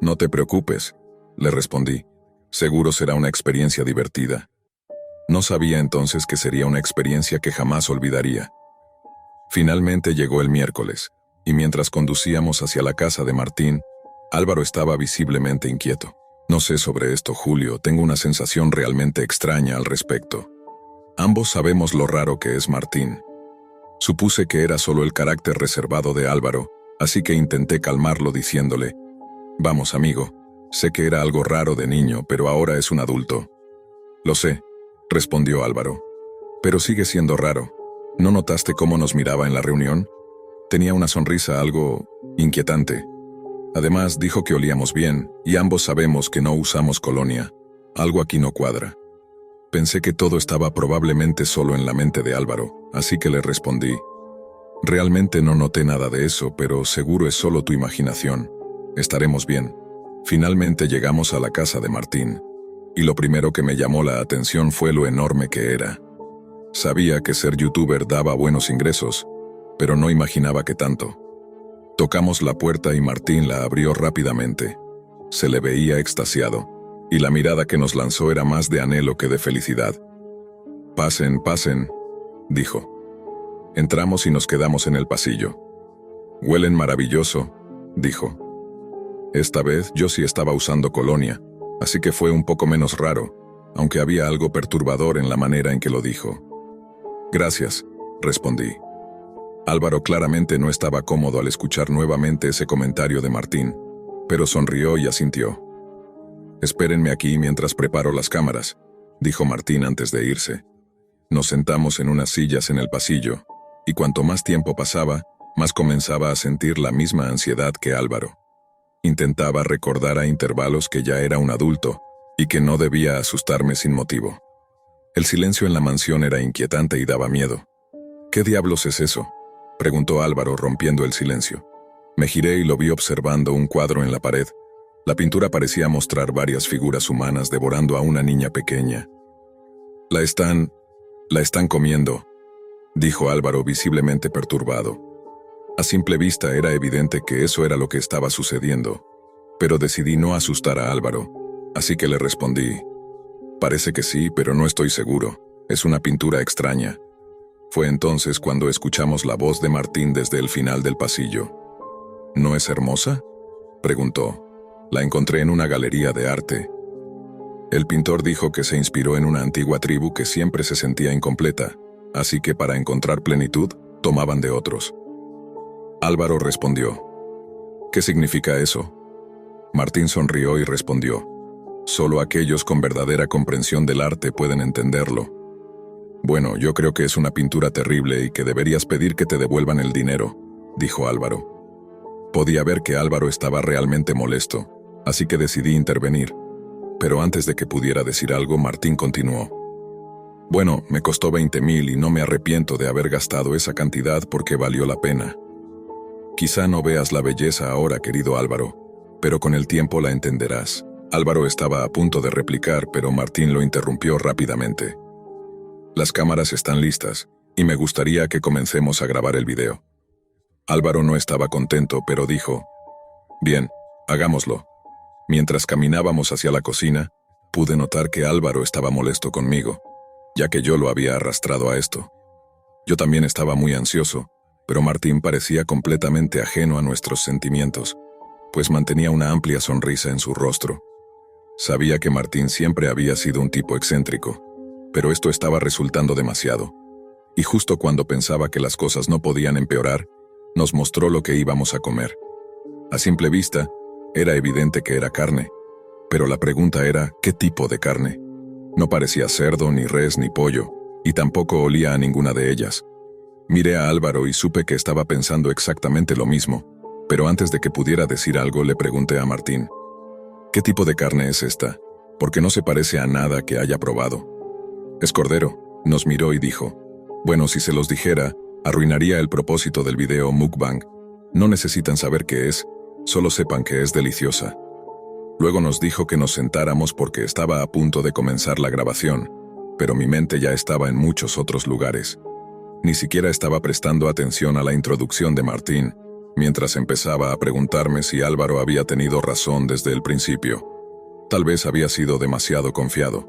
S1: No te preocupes, le respondí. Seguro será una experiencia divertida. No sabía entonces que sería una experiencia que jamás olvidaría. Finalmente llegó el miércoles, y mientras conducíamos hacia la casa de Martín, Álvaro estaba visiblemente inquieto. No sé sobre esto, Julio, tengo una sensación realmente extraña al respecto. Ambos sabemos lo raro que es Martín. Supuse que era solo el carácter reservado de Álvaro, así que intenté calmarlo diciéndole, vamos, amigo, sé que era algo raro de niño, pero ahora es un adulto. Lo sé, respondió Álvaro. Pero sigue siendo raro. ¿No notaste cómo nos miraba en la reunión? Tenía una sonrisa algo inquietante. Además, dijo que olíamos bien, y ambos sabemos que no usamos colonia. Algo aquí no cuadra. Pensé que todo estaba probablemente solo en la mente de Álvaro, así que le respondí. Realmente no noté nada de eso, pero seguro es solo tu imaginación. Estaremos bien. Finalmente llegamos a la casa de Martín, y lo primero que me llamó la atención fue lo enorme que era. Sabía que ser youtuber daba buenos ingresos, pero no imaginaba que tanto. Tocamos la puerta y Martín la abrió rápidamente. Se le veía extasiado, y la mirada que nos lanzó era más de anhelo que de felicidad. Pasen, pasen, dijo. Entramos y nos quedamos en el pasillo. Huelen maravilloso, dijo. Esta vez yo sí estaba usando colonia, así que fue un poco menos raro, aunque había algo perturbador en la manera en que lo dijo. Gracias, respondí. Álvaro claramente no estaba cómodo al escuchar nuevamente ese comentario de Martín, pero sonrió y asintió. Espérenme aquí mientras preparo las cámaras, dijo Martín antes de irse. Nos sentamos en unas sillas en el pasillo, y cuanto más tiempo pasaba, más comenzaba a sentir la misma ansiedad que Álvaro. Intentaba recordar a intervalos que ya era un adulto, y que no debía asustarme sin motivo. El silencio en la mansión era inquietante y daba miedo. ¿Qué diablos es eso?, preguntó Álvaro rompiendo el silencio. Me giré y lo vi observando un cuadro en la pared. La pintura parecía mostrar varias figuras humanas devorando a una niña pequeña. La están comiendo, dijo Álvaro visiblemente perturbado. A simple vista era evidente que eso era lo que estaba sucediendo, pero decidí no asustar a Álvaro, así que le respondí. Parece que sí, pero no estoy seguro. Es una pintura extraña. Fue entonces cuando escuchamos la voz de Martín desde el final del pasillo. ¿No es hermosa?, preguntó. La encontré en una galería de arte. El pintor dijo que se inspiró en una antigua tribu que siempre se sentía incompleta, así que para encontrar plenitud, tomaban de otros. Álvaro respondió. ¿Qué significa eso? Martín sonrió y respondió. Solo aquellos con verdadera comprensión del arte pueden entenderlo. Bueno, yo creo que es una pintura terrible y que deberías pedir que te devuelvan el dinero, dijo Álvaro. Podía ver que Álvaro estaba realmente molesto, así que decidí intervenir. Pero antes de que pudiera decir algo, Martín continuó. Bueno, me costó 20,000 y no me arrepiento de haber gastado esa cantidad porque valió la pena. Quizá no veas la belleza ahora, querido Álvaro, pero con el tiempo la entenderás. Álvaro estaba a punto de replicar, pero Martín lo interrumpió rápidamente. Las cámaras están listas, y me gustaría que comencemos a grabar el video. Álvaro no estaba contento, pero dijo, bien, hagámoslo. Mientras caminábamos hacia la cocina, pude notar que Álvaro estaba molesto conmigo, ya que yo lo había arrastrado a esto. Yo también estaba muy ansioso, pero Martín parecía completamente ajeno a nuestros sentimientos, pues mantenía una amplia sonrisa en su rostro. Sabía que Martín siempre había sido un tipo excéntrico, pero esto estaba resultando demasiado. Y justo cuando pensaba que las cosas no podían empeorar, nos mostró lo que íbamos a comer. A simple vista, Era evidente que era carne, pero la pregunta era ¿qué tipo de carne? No parecía cerdo, ni res, ni pollo, y tampoco olía a ninguna de ellas. Miré a Álvaro y supe que estaba pensando exactamente lo mismo, pero antes de que pudiera decir algo le pregunté a Martín, ¿qué tipo de carne es esta? Porque no se parece a nada que haya probado. Es cordero, nos miró y dijo, bueno, si se los dijera, arruinaría el propósito del video mukbang. No necesitan saber qué es, solo sepan que es deliciosa. Luego nos dijo que nos sentáramos porque estaba a punto de comenzar la grabación, pero mi mente ya estaba en muchos otros lugares. Ni siquiera estaba prestando atención a la introducción de Martín, mientras empezaba a preguntarme si Álvaro había tenido razón desde el principio. Tal vez había sido demasiado confiado.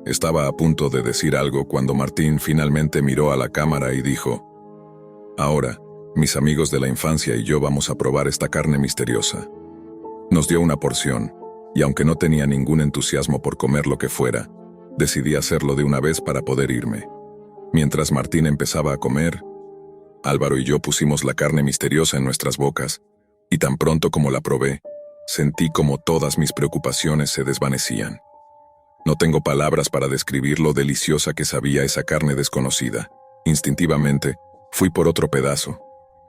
S1: Estaba a punto de decir algo cuando Martín finalmente miró a la cámara y dijo, ahora, mis amigos de la infancia y yo vamos a probar esta carne misteriosa. Nos dio una porción, y aunque no tenía ningún entusiasmo por comer lo que fuera, decidí hacerlo de una vez para poder irme. Mientras Martín empezaba a comer, Álvaro y yo pusimos la carne misteriosa en nuestras bocas, y tan pronto como la probé, sentí como todas mis preocupaciones se desvanecían. No tengo palabras para describir lo deliciosa que sabía esa carne desconocida. Instintivamente, fui por otro pedazo,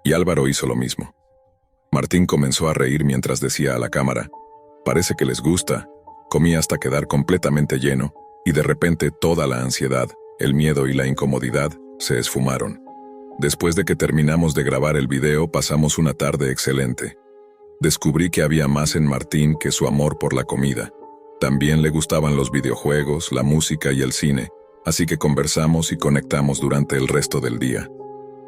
S1: y Álvaro hizo lo mismo. Martín comenzó a reír mientras decía a la cámara, parece que les gusta. Comí hasta quedar completamente lleno, y de repente toda la ansiedad, el miedo y la incomodidad se esfumaron. Después de que terminamos de grabar el video, pasamos una tarde excelente. Descubrí que había más en Martín que su amor por la comida. También le gustaban los videojuegos, la música y el cine, así que conversamos y conectamos durante el resto del día.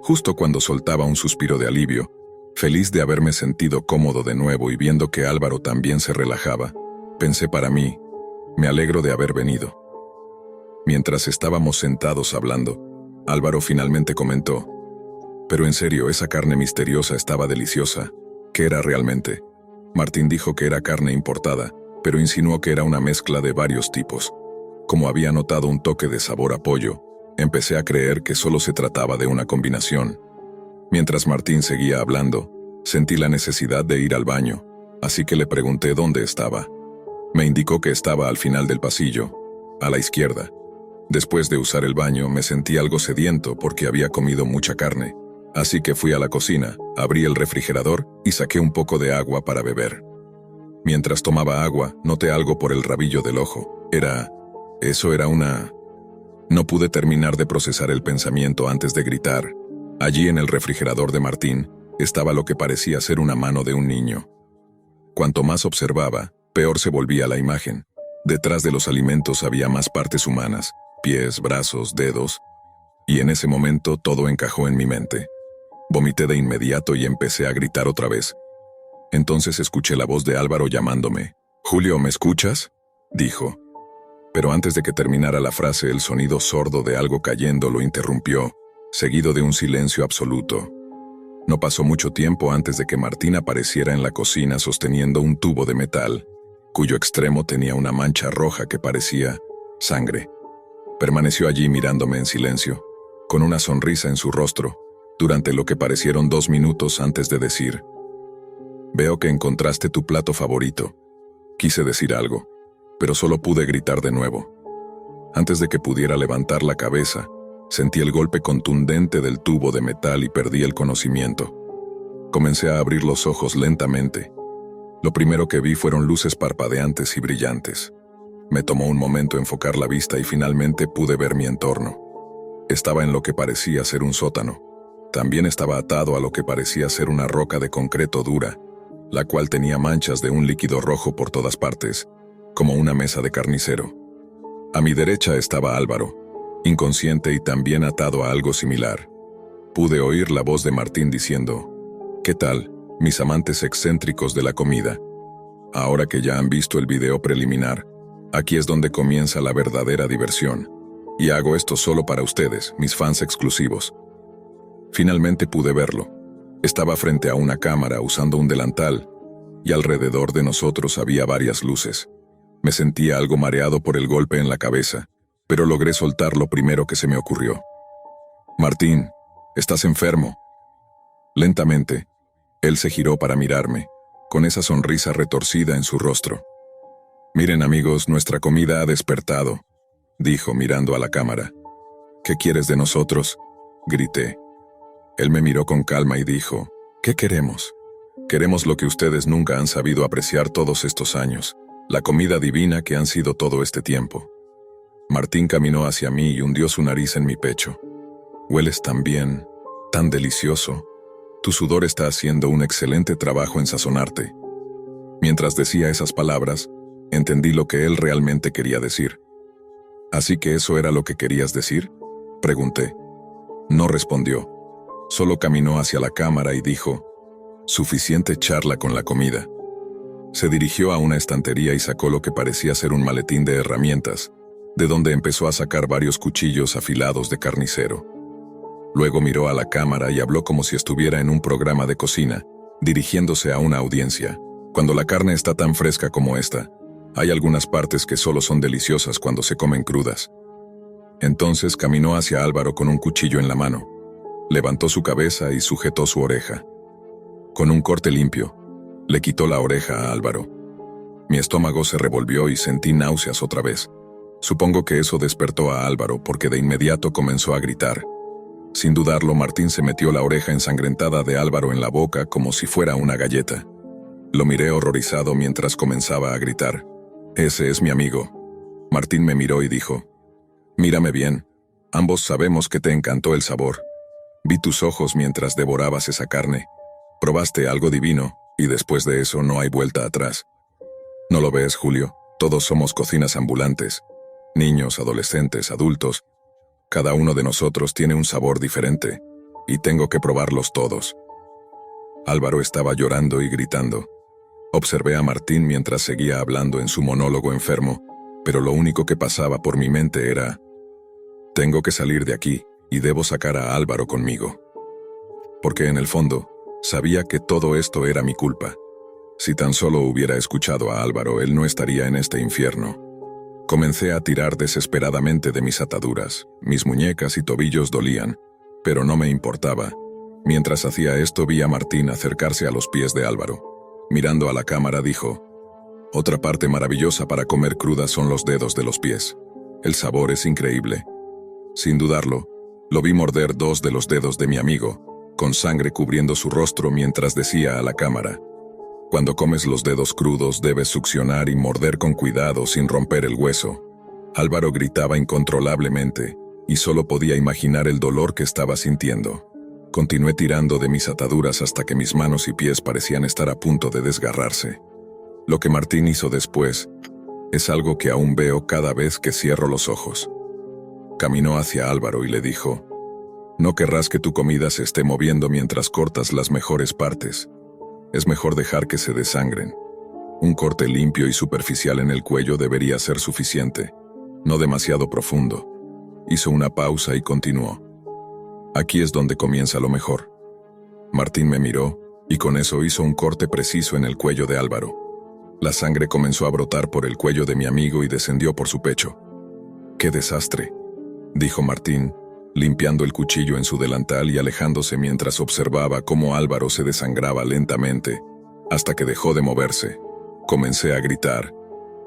S1: Justo cuando soltaba un suspiro de alivio, feliz de haberme sentido cómodo de nuevo y viendo que Álvaro también se relajaba, pensé para mí, me alegro de haber venido. Mientras estábamos sentados hablando, Álvaro finalmente comentó, pero en serio, esa carne misteriosa estaba deliciosa. ¿Qué era realmente? Martín dijo que era carne importada, pero insinuó que era una mezcla de varios tipos. Como había notado un toque de sabor a pollo, empecé a creer que solo se trataba de una combinación. Mientras Martín seguía hablando, sentí la necesidad de ir al baño, así que le pregunté dónde estaba. Me indicó que estaba al final del pasillo, a la izquierda. Después de usar el baño, me sentí algo sediento porque había comido mucha carne, así que fui a la cocina, abrí el refrigerador y saqué un poco de agua para beber. Mientras tomaba agua, noté algo por el rabillo del ojo. Eso era una... No pude terminar de procesar el pensamiento antes de gritar. Allí en el refrigerador de Martín, estaba lo que parecía ser una mano de un niño. Cuanto más observaba, peor se volvía la imagen. Detrás de los alimentos había más partes humanas, pies, brazos, dedos, y en ese momento todo encajó en mi mente. Vomité de inmediato y empecé a gritar otra vez. Entonces escuché la voz de Álvaro llamándome. «Julio, ¿me escuchas?», dijo. Pero antes de que terminara la frase, el sonido sordo de algo cayendo lo interrumpió, seguido de un silencio absoluto. No pasó mucho tiempo antes de que Martín apareciera en la cocina sosteniendo un tubo de metal, cuyo extremo tenía una mancha roja que parecía sangre. Permaneció allí mirándome en silencio, con una sonrisa en su rostro, durante lo que parecieron 2 minutos antes de decir: «Veo que encontraste tu plato favorito». Quise decir algo, pero solo pude gritar de nuevo. Antes de que pudiera levantar la cabeza, sentí el golpe contundente del tubo de metal y perdí el conocimiento. Comencé a abrir los ojos lentamente. Lo primero que vi fueron luces parpadeantes y brillantes. Me tomó un momento enfocar la vista y finalmente pude ver mi entorno. Estaba en lo que parecía ser un sótano. También estaba atado a lo que parecía ser una roca de concreto dura, la cual tenía manchas de un líquido rojo por todas partes, como una mesa de carnicero. A mi derecha estaba Álvaro, inconsciente y también atado a algo similar. Pude oír la voz de Martín diciendo: «¿Qué tal, mis amantes excéntricos de la comida? Ahora que ya han visto el video preliminar, aquí es donde comienza la verdadera diversión. Y hago esto solo para ustedes, mis fans exclusivos». Finalmente pude verlo. Estaba frente a una cámara usando un delantal, y alrededor de nosotros había varias luces. Me sentía algo mareado por el golpe en la cabeza, pero logré soltar lo primero que se me ocurrió. «Martín, estás enfermo». Lentamente, él se giró para mirarme, con esa sonrisa retorcida en su rostro. «Miren, amigos, nuestra comida ha despertado», dijo mirando a la cámara. «¿Qué quieres de nosotros?», grité. Él me miró con calma y dijo, «¿Qué queremos? Queremos lo que ustedes nunca han sabido apreciar todos estos años, la comida divina que han sido todo este tiempo». Martín caminó hacia mí y hundió su nariz en mi pecho. «Hueles tan bien, tan delicioso. Tu sudor está haciendo un excelente trabajo en sazonarte». Mientras decía esas palabras, entendí lo que él realmente quería decir. «¿Así que eso era lo que querías decir?», pregunté. No respondió. Solo caminó hacia la cámara y dijo, «Suficiente charla con la comida». Se dirigió a una estantería y sacó lo que parecía ser un maletín de herramientas, de donde empezó a sacar varios cuchillos afilados de carnicero. Luego miró a la cámara y habló como si estuviera en un programa de cocina, dirigiéndose a una audiencia. «Cuando la carne está tan fresca como esta, hay algunas partes que solo son deliciosas cuando se comen crudas». Entonces caminó hacia Álvaro con un cuchillo en la mano. Levantó su cabeza y sujetó su oreja. Con un corte limpio, le quitó la oreja a Álvaro. Mi estómago se revolvió y sentí náuseas otra vez. Supongo que eso despertó a Álvaro porque de inmediato comenzó a gritar. Sin dudarlo, Martín se metió la oreja ensangrentada de Álvaro en la boca como si fuera una galleta. Lo miré horrorizado mientras comenzaba a gritar. «Ese es mi amigo». Martín me miró y dijo, «Mírame bien. Ambos sabemos que te encantó el sabor. Vi tus ojos mientras devorabas esa carne. Probaste algo divino, y después de eso no hay vuelta atrás. ¿No lo ves, Julio? Todos somos cocinas ambulantes. Niños, adolescentes, adultos. Cada uno de nosotros tiene un sabor diferente, y tengo que probarlos todos». Álvaro estaba llorando y gritando. Observé a Martín mientras seguía hablando en su monólogo enfermo, pero lo único que pasaba por mi mente era, «Tengo que salir de aquí, y debo sacar a Álvaro conmigo». Porque en el fondo, sabía que todo esto era mi culpa. Si tan solo hubiera escuchado a Álvaro, él no estaría en este infierno. Comencé a tirar desesperadamente de mis ataduras. Mis muñecas y tobillos dolían, pero no me importaba. Mientras hacía esto, vi a Martín acercarse a los pies de Álvaro. Mirando a la cámara dijo, «Otra parte maravillosa para comer cruda son los dedos de los pies. El sabor es increíble». Sin dudarlo, lo vi morder 2 de los dedos de mi amigo, con sangre cubriendo su rostro mientras decía a la cámara, «Cuando comes los dedos crudos debes succionar y morder con cuidado sin romper el hueso». Álvaro gritaba incontrolablemente, y solo podía imaginar el dolor que estaba sintiendo. Continué tirando de mis ataduras hasta que mis manos y pies parecían estar a punto de desgarrarse. Lo que Martín hizo después es algo que aún veo cada vez que cierro los ojos. Caminó hacia Álvaro y le dijo, «No querrás que tu comida se esté moviendo mientras cortas las mejores partes. Es mejor dejar que se desangren. Un corte limpio y superficial en el cuello debería ser suficiente, no demasiado profundo». Hizo una pausa y continuó, «Aquí es donde comienza lo mejor». Martín me miró, y con eso hizo un corte preciso en el cuello de Álvaro. La sangre comenzó a brotar por el cuello de mi amigo y descendió por su pecho. «¡Qué desastre!», dijo Martín, limpiando el cuchillo en su delantal y alejándose mientras observaba cómo Álvaro se desangraba lentamente, hasta que dejó de moverse. Comencé a gritar,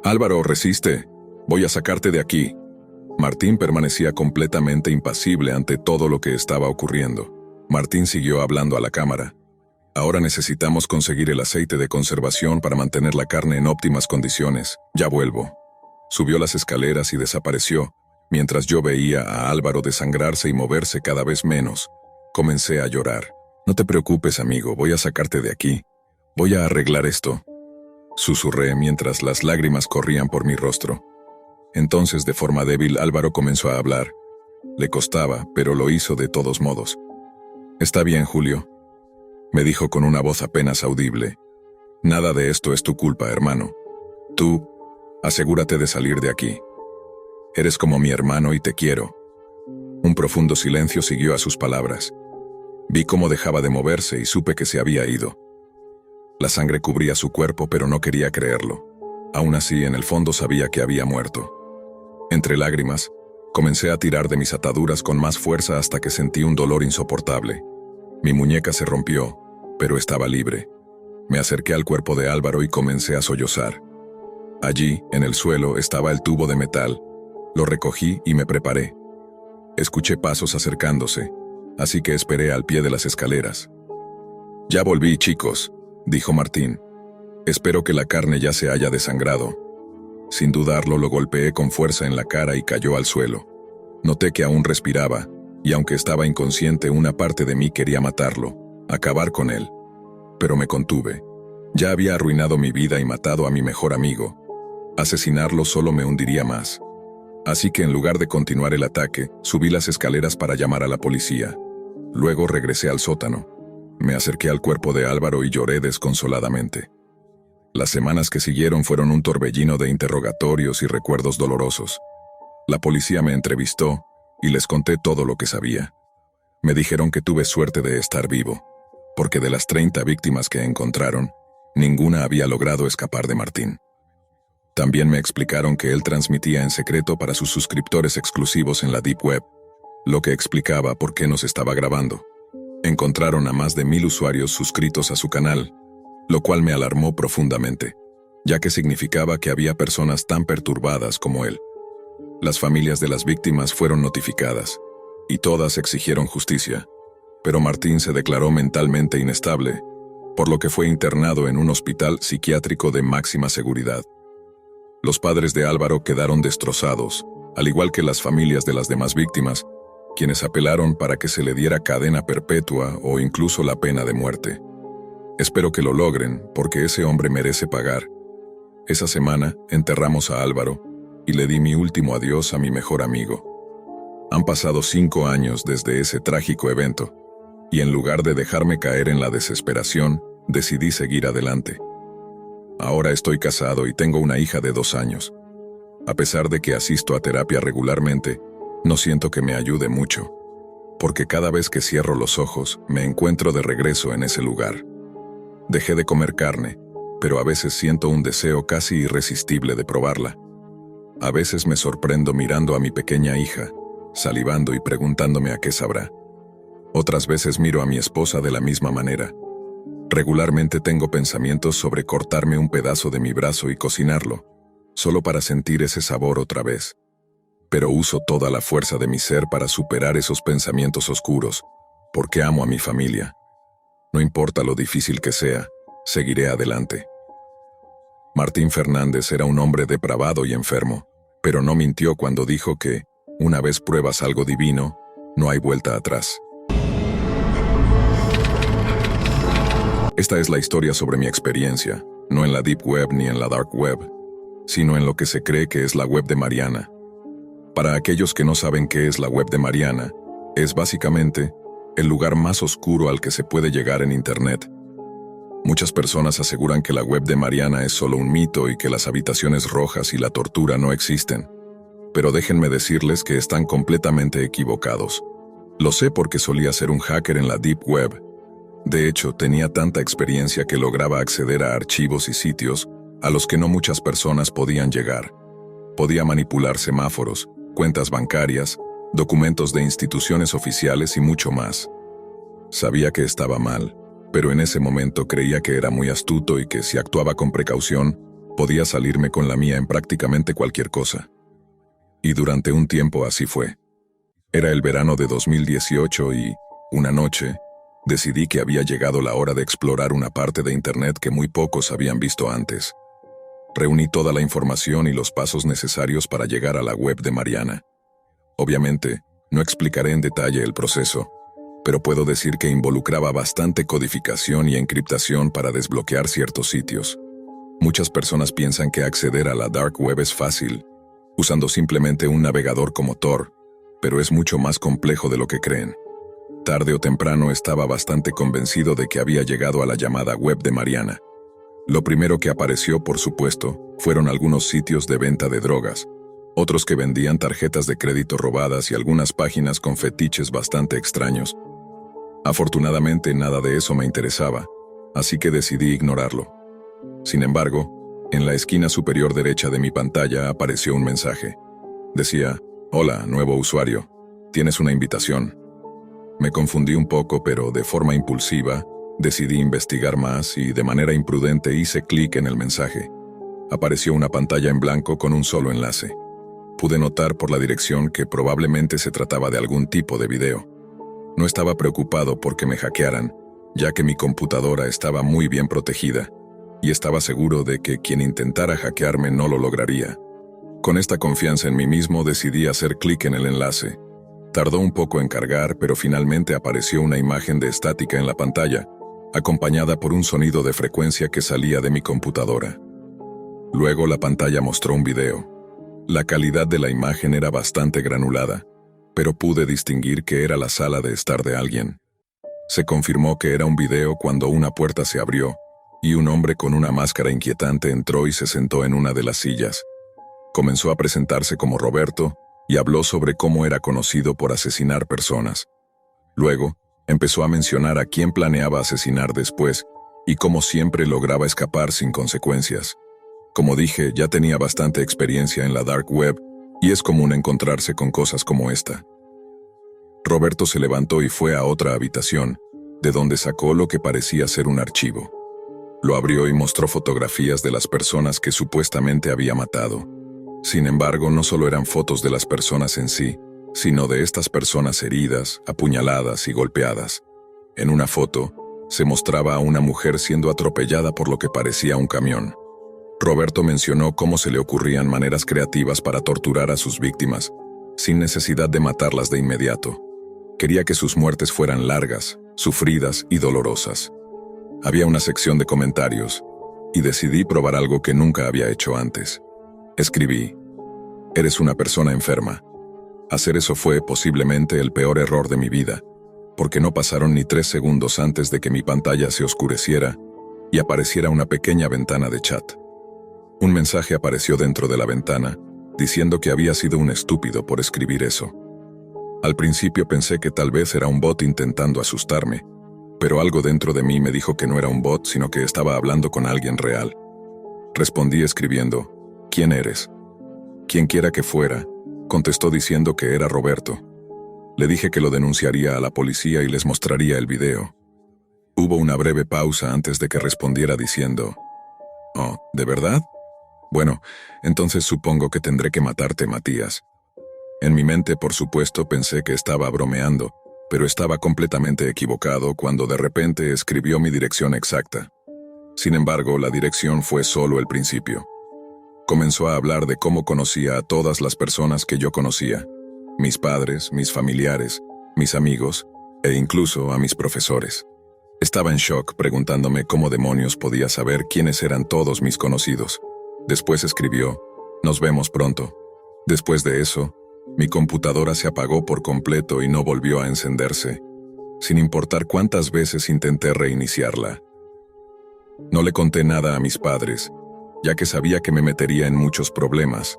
S1: «Álvaro, resiste, voy a sacarte de aquí». Martín permanecía completamente impasible ante todo lo que estaba ocurriendo. Martín siguió hablando a la cámara. «Ahora necesitamos conseguir el aceite de conservación para mantener la carne en óptimas condiciones. Ya vuelvo». Subió las escaleras y desapareció, mientras yo veía a Álvaro desangrarse y moverse cada vez menos. Comencé a llorar. «No te preocupes, amigo, voy a sacarte de aquí. Voy a arreglar esto», susurré mientras las lágrimas corrían por mi rostro. Entonces, de forma débil, Álvaro comenzó a hablar. Le costaba, pero lo hizo de todos modos. «Está bien, Julio», me dijo con una voz apenas audible. «Nada de esto es tu culpa, hermano. Tú, asegúrate de salir de aquí. Eres como mi hermano y te quiero». Un profundo silencio siguió a sus palabras. Vi cómo dejaba de moverse y supe que se había ido. La sangre cubría su cuerpo, pero no quería creerlo. Aún así, en el fondo sabía que había muerto. Entre lágrimas, comencé a tirar de mis ataduras con más fuerza hasta que sentí un dolor insoportable. Mi muñeca se rompió, pero estaba libre. Me acerqué al cuerpo de Álvaro y comencé a sollozar. Allí, en el suelo, estaba el tubo de metal. Lo recogí y me preparé. Escuché pasos acercándose, así que esperé al pie de las escaleras. «Ya volví, chicos», dijo Martín. «Espero que la carne ya se haya desangrado». Sin dudarlo, lo golpeé con fuerza en la cara y cayó al suelo. Noté que aún respiraba, y aunque estaba inconsciente, una parte de mí quería matarlo, acabar con él. Pero me contuve. Ya había arruinado mi vida y matado a mi mejor amigo. Asesinarlo solo me hundiría más. Así que en lugar de continuar el ataque, subí las escaleras para llamar a la policía. Luego regresé al sótano. Me acerqué al cuerpo de Álvaro y lloré desconsoladamente. Las semanas que siguieron fueron un torbellino de interrogatorios y recuerdos dolorosos. La policía me entrevistó y les conté todo lo que sabía. Me dijeron que tuve suerte de estar vivo, porque de las 30 víctimas que encontraron, ninguna había logrado escapar de Martín. También me explicaron que él transmitía en secreto para sus suscriptores exclusivos en la Deep Web, lo que explicaba por qué nos estaba grabando. Encontraron a más de 1000 usuarios suscritos a su canal, lo cual me alarmó profundamente, ya que significaba que había personas tan perturbadas como él. Las familias de las víctimas fueron notificadas, y todas exigieron justicia, pero Martín se declaró mentalmente inestable, por lo que fue internado en un hospital psiquiátrico de máxima seguridad. Los padres de Álvaro quedaron destrozados, al igual que las familias de las demás víctimas, quienes apelaron para que se le diera cadena perpetua o incluso la pena de muerte. Espero que lo logren, porque ese hombre merece pagar. Esa semana enterramos a Álvaro y le di mi último adiós a mi mejor amigo. Han pasado 5 años desde ese trágico evento, y en lugar de dejarme caer en la desesperación, decidí seguir adelante. Ahora estoy casado y tengo una hija de 2 años. A pesar de que asisto a terapia regularmente, no siento que me ayude mucho, porque cada vez que cierro los ojos, me encuentro de regreso en ese lugar. Dejé de comer carne, pero a veces siento un deseo casi irresistible de probarla. A veces me sorprendo mirando a mi pequeña hija, salivando y preguntándome a qué sabrá. Otras veces miro a mi esposa de la misma manera. Regularmente tengo pensamientos sobre cortarme un pedazo de mi brazo y cocinarlo, solo para sentir ese sabor otra vez. Pero uso toda la fuerza de mi ser para superar esos pensamientos oscuros, porque amo a mi familia. No importa lo difícil que sea, seguiré adelante. Martín Fernández era un hombre depravado y enfermo, pero no mintió cuando dijo que, una vez pruebas algo divino, no hay vuelta atrás. Esta es la historia sobre mi experiencia, no en la Deep Web ni en la Dark Web, sino en lo que se cree que es la Web de Mariana. Para aquellos que no saben qué es la Web de Mariana, es básicamente el lugar más oscuro al que se puede llegar en Internet. Muchas personas aseguran que la Web de Mariana es solo un mito y que las habitaciones rojas y la tortura no existen. Pero déjenme decirles que están completamente equivocados. Lo sé porque solía ser un hacker en la Deep Web. De hecho, tenía tanta experiencia que lograba acceder a archivos y sitios a los que no muchas personas podían llegar. Podía manipular semáforos, cuentas bancarias, documentos de instituciones oficiales y mucho más. Sabía que estaba mal, pero en ese momento creía que era muy astuto y que si actuaba con precaución, podía salirme con la mía en prácticamente cualquier cosa. Y durante un tiempo así fue. Era el verano de 2018 y, una noche, decidí que había llegado la hora de explorar una parte de Internet que muy pocos habían visto antes. Reuní toda la información y los pasos necesarios para llegar a la Web de Mariana. Obviamente, no explicaré en detalle el proceso, pero puedo decir que involucraba bastante codificación y encriptación para desbloquear ciertos sitios. Muchas personas piensan que acceder a la Dark Web es fácil, usando simplemente un navegador como Tor, pero es mucho más complejo de lo que creen. Tarde o temprano estaba bastante convencido de que había llegado a la llamada Web de Mariana. Lo primero que apareció, por supuesto, fueron algunos sitios de venta de drogas, otros que vendían tarjetas de crédito robadas y algunas páginas con fetiches bastante extraños. Afortunadamente nada de eso me interesaba, así que decidí ignorarlo. Sin embargo, en la esquina superior derecha de mi pantalla apareció un mensaje. Decía: «Hola, nuevo usuario, tienes una invitación». Me confundí un poco, pero de forma impulsiva, Decidí investigar más y, de manera imprudente, hice clic en el mensaje. Apareció una pantalla en blanco con un solo enlace. Pude notar por la dirección que probablemente se trataba de algún tipo de video. No estaba preocupado porque me hackearan, ya que mi computadora estaba muy bien protegida, y estaba seguro de que quien intentara hackearme no lo lograría. Con esta confianza en mí mismo decidí hacer clic en el enlace. Tardó un poco en cargar, pero finalmente apareció una imagen de estática en la pantalla, acompañada por un sonido de frecuencia que salía de mi computadora. Luego la pantalla mostró un video. La calidad de la imagen era bastante granulada, pero pude distinguir que era la sala de estar de alguien. Se confirmó que era un video cuando una puerta se abrió, y un hombre con una máscara inquietante entró y se sentó en una de las sillas. Comenzó a presentarse como Roberto, y habló sobre cómo era conocido por asesinar personas. Luego, empezó a mencionar a quién planeaba asesinar después, y cómo siempre lograba escapar sin consecuencias. Como dije, ya tenía bastante experiencia en la dark web, y es común encontrarse con cosas como esta. Roberto se levantó y fue a otra habitación, de donde sacó lo que parecía ser un archivo. Lo abrió y mostró fotografías de las personas que supuestamente había matado. Sin embargo, no solo eran fotos de las personas en sí, sino de estas personas heridas, apuñaladas y golpeadas. En una foto, se mostraba a una mujer siendo atropellada por lo que parecía un camión. Roberto mencionó cómo se le ocurrían maneras creativas para torturar a sus víctimas, sin necesidad de matarlas de inmediato. Quería que sus muertes fueran largas, sufridas y dolorosas. Había una sección de comentarios, y decidí probar algo que nunca había hecho antes. Escribí: «Eres una persona enferma». Hacer eso fue posiblemente el peor error de mi vida, porque no pasaron ni 3 segundos antes de que mi pantalla se oscureciera y apareciera una pequeña ventana de chat. Un mensaje apareció dentro de la ventana, diciendo que había sido un estúpido por escribir eso. Al principio pensé que tal vez era un bot intentando asustarme, pero algo dentro de mí me dijo que no era un bot, sino que estaba hablando con alguien real. Respondí escribiendo: «¿Quién eres?». «Quien quiera que fuera», contestó diciendo que era Roberto. Le dije que lo denunciaría a la policía y les mostraría el video. Hubo una breve pausa antes de que respondiera diciendo: «Oh, ¿de verdad? Bueno, entonces supongo que tendré que matarte, Matías». En mi mente, por supuesto, pensé que estaba bromeando, pero estaba completamente equivocado cuando de repente escribió mi dirección exacta. Sin embargo, la dirección fue solo el principio. Comenzó a hablar de cómo conocía a todas las personas que yo conocía: mis padres, mis familiares, mis amigos, e incluso a mis profesores. Estaba en shock, preguntándome cómo demonios podía saber quiénes eran todos mis conocidos. Después escribió: «Nos vemos pronto». Después de eso, mi computadora se apagó por completo y no volvió a encenderse, sin importar cuántas veces intenté reiniciarla. No le conté nada a mis padres, ya que sabía que me metería en muchos problemas,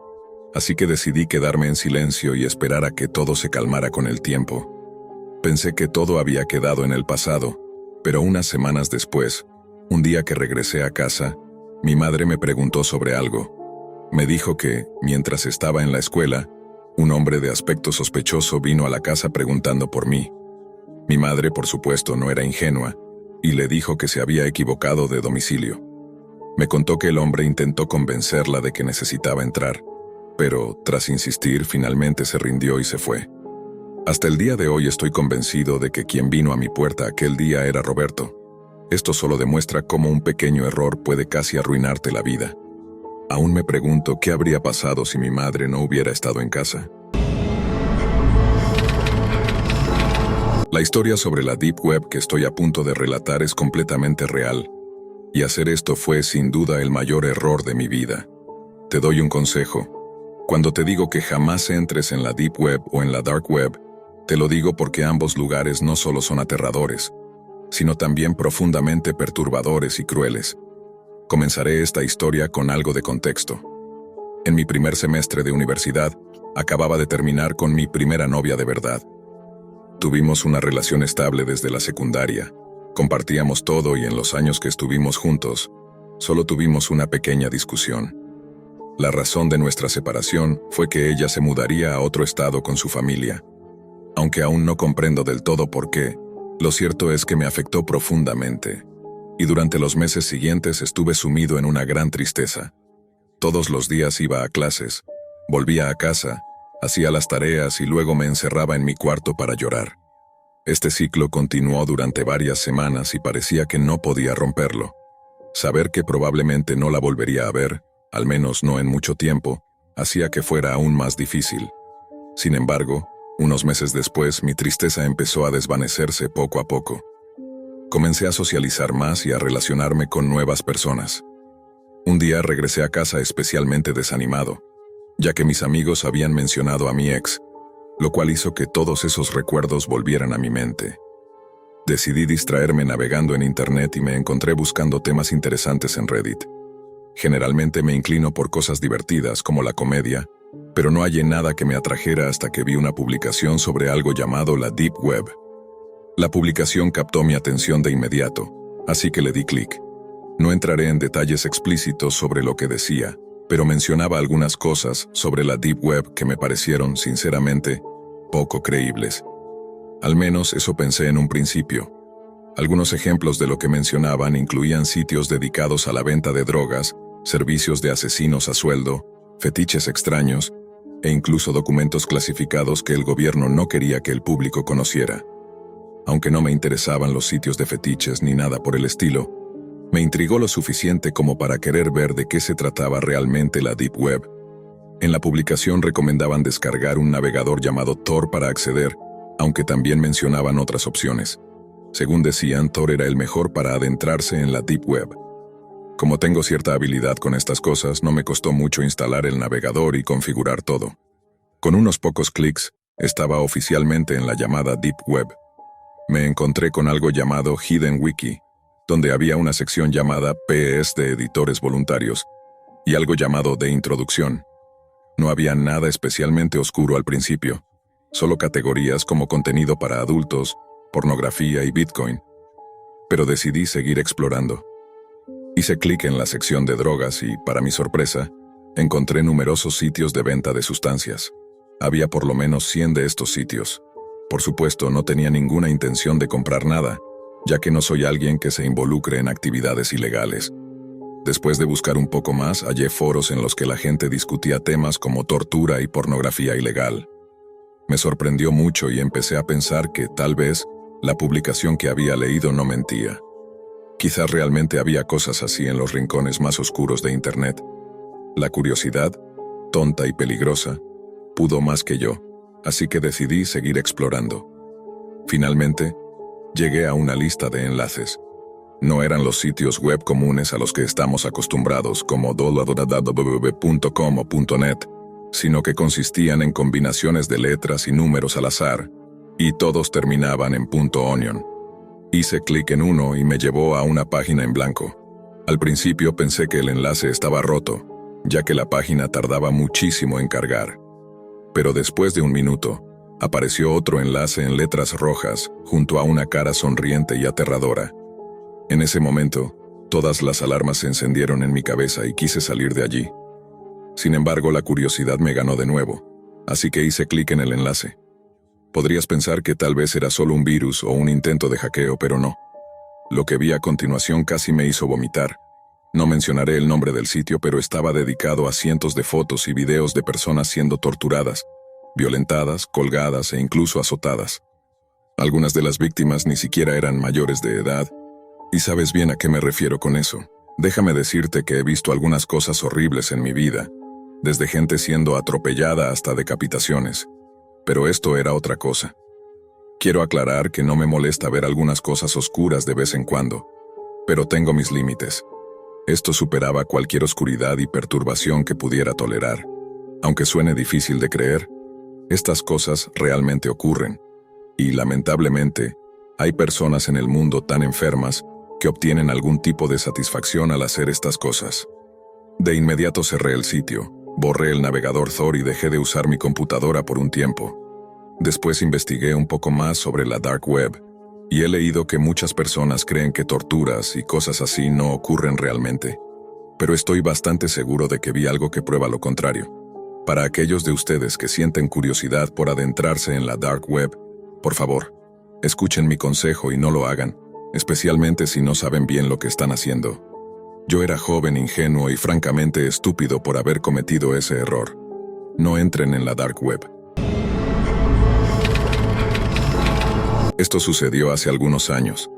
S1: así que decidí quedarme en silencio y esperar a que todo se calmara con el tiempo. Pensé que todo había quedado en el pasado, pero unas semanas después, un día que regresé a casa, mi madre me preguntó sobre algo. Me dijo que, mientras estaba en la escuela, un hombre de aspecto sospechoso vino a la casa preguntando por mí. Mi madre, por supuesto, no era ingenua, y le dijo que se había equivocado de domicilio. Me contó que el hombre intentó convencerla de que necesitaba entrar, pero, tras insistir, finalmente se rindió y se fue. Hasta el día de hoy estoy convencido de que quien vino a mi puerta aquel día era Roberto. Esto solo demuestra cómo un pequeño error puede casi arruinarte la vida. Aún me pregunto qué habría pasado si mi madre no hubiera estado en casa. La historia sobre la Deep Web que estoy a punto de relatar es completamente real, y hacer esto fue sin duda el mayor error de mi vida. Te doy un consejo. Cuando te digo que jamás entres en la Deep Web o en la Dark Web, te lo digo porque ambos lugares no solo son aterradores, sino también profundamente perturbadores y crueles. Comenzaré esta historia con algo de contexto. En mi primer semestre de universidad, acababa de terminar con mi primera novia de verdad. Tuvimos una relación estable desde la secundaria, compartíamos todo y en los años que estuvimos juntos, solo tuvimos una pequeña discusión. La razón de nuestra separación fue que ella se mudaría a otro estado con su familia. Aunque aún no comprendo del todo por qué, Lo cierto es que me afectó profundamente, y durante los meses siguientes estuve sumido en una gran tristeza. Todos los días iba a clases, volvía a casa, hacía las tareas y luego me encerraba en mi cuarto para llorar. Este ciclo continuó durante varias semanas y parecía que no podía romperlo. Saber que probablemente no la volvería a ver, al menos no en mucho tiempo, hacía que fuera aún más difícil. Sin embargo, unos meses después mi tristeza empezó a desvanecerse poco a poco. Comencé a socializar más y a relacionarme con nuevas personas. Un día regresé a casa especialmente desanimado, ya que mis amigos habían mencionado a mi ex, lo cual hizo que todos esos recuerdos volvieran a mi mente. Decidí distraerme navegando en internet y me encontré buscando temas interesantes en Reddit. Generalmente me inclino por cosas divertidas como la comedia, pero no hallé nada que me atrajera hasta que vi una publicación sobre algo llamado la Deep Web. La publicación captó mi atención de inmediato, así que le di clic. No entraré en detalles explícitos sobre lo que decía, pero mencionaba algunas cosas sobre la Deep Web que me parecieron, sinceramente, poco creíbles. Al menos eso pensé en un principio. Algunos ejemplos de lo que mencionaban incluían sitios dedicados a la venta de drogas, servicios de asesinos a sueldo, fetiches extraños, e incluso documentos clasificados que el gobierno no quería que el público conociera. Aunque no me interesaban los sitios de fetiches ni nada por el estilo, me intrigó lo suficiente como para querer ver de qué se trataba realmente la Deep Web. En la publicación recomendaban descargar un navegador llamado Tor para acceder, aunque también mencionaban otras opciones. Según decían, Tor era el mejor para adentrarse en la Deep Web. Como tengo cierta habilidad con estas cosas, no me costó mucho instalar el navegador y configurar todo. Con unos pocos clics, estaba oficialmente en la llamada Deep Web. Me encontré con algo llamado Hidden Wiki, donde había una sección llamada PS de editores voluntarios, y algo llamado de introducción. No había nada especialmente oscuro al principio, solo categorías como contenido para adultos, pornografía y Bitcoin. Pero decidí seguir explorando. Hice clic en la sección de drogas y, para mi sorpresa, encontré numerosos sitios de venta de sustancias. Había por lo menos 100 de estos sitios. Por supuesto, no tenía ninguna intención de comprar nada, ya que no soy alguien que se involucre en actividades ilegales. Después de buscar un poco más, hallé foros en los que la gente discutía temas como tortura y pornografía ilegal. Me sorprendió mucho y empecé a pensar que, tal vez, la publicación que había leído no mentía. Quizás realmente había cosas así en los rincones más oscuros de Internet. La curiosidad, tonta y peligrosa, pudo más que yo, así que decidí seguir explorando. Finalmente, llegué a una lista de enlaces. No eran los sitios web comunes a los que estamos acostumbrados como www.com o .net, sino que consistían en combinaciones de letras y números al azar, y todos terminaban en .onion. Hice clic en uno y me llevó a una página en blanco. Al principio pensé que el enlace estaba roto, ya que la página tardaba muchísimo en cargar. Pero después de un minuto, apareció otro enlace en letras rojas, junto a una cara sonriente y aterradora. En ese momento, todas las alarmas se encendieron en mi cabeza y quise salir de allí. Sin embargo, la curiosidad me ganó de nuevo, así que hice clic en el enlace. Podrías pensar que tal vez era solo un virus o un intento de hackeo, pero no. Lo que vi a continuación casi me hizo vomitar. No mencionaré el nombre del sitio, pero estaba dedicado a cientos de fotos y videos de personas siendo torturadas, violentadas, colgadas e incluso azotadas. Algunas de las víctimas ni siquiera eran mayores de edad, y sabes bien a qué me refiero con eso. Déjame decirte que he visto algunas cosas horribles en mi vida, desde gente siendo atropellada hasta decapitaciones. Pero esto era otra cosa. Quiero aclarar que no me molesta ver algunas cosas oscuras de vez en cuando, pero tengo mis límites. Esto superaba cualquier oscuridad y perturbación que pudiera tolerar. Aunque suene difícil de creer, estas cosas realmente ocurren, y lamentablemente, hay personas en el mundo tan enfermas que obtienen algún tipo de satisfacción al hacer estas cosas. De inmediato cerré el sitio, borré el navegador Tor y dejé de usar mi computadora por un tiempo. Después investigué un poco más sobre la Dark Web, y he leído que muchas personas creen que torturas y cosas así no ocurren realmente. Pero estoy bastante seguro de que vi algo que prueba lo contrario. Para aquellos de ustedes que sienten curiosidad por adentrarse en la Dark Web, por favor, Escuchen mi consejo y no lo hagan, especialmente si no saben bien lo que están haciendo. Yo era joven, ingenuo y francamente estúpido por haber cometido ese error. No entren en la dark web. Esto sucedió hace algunos años.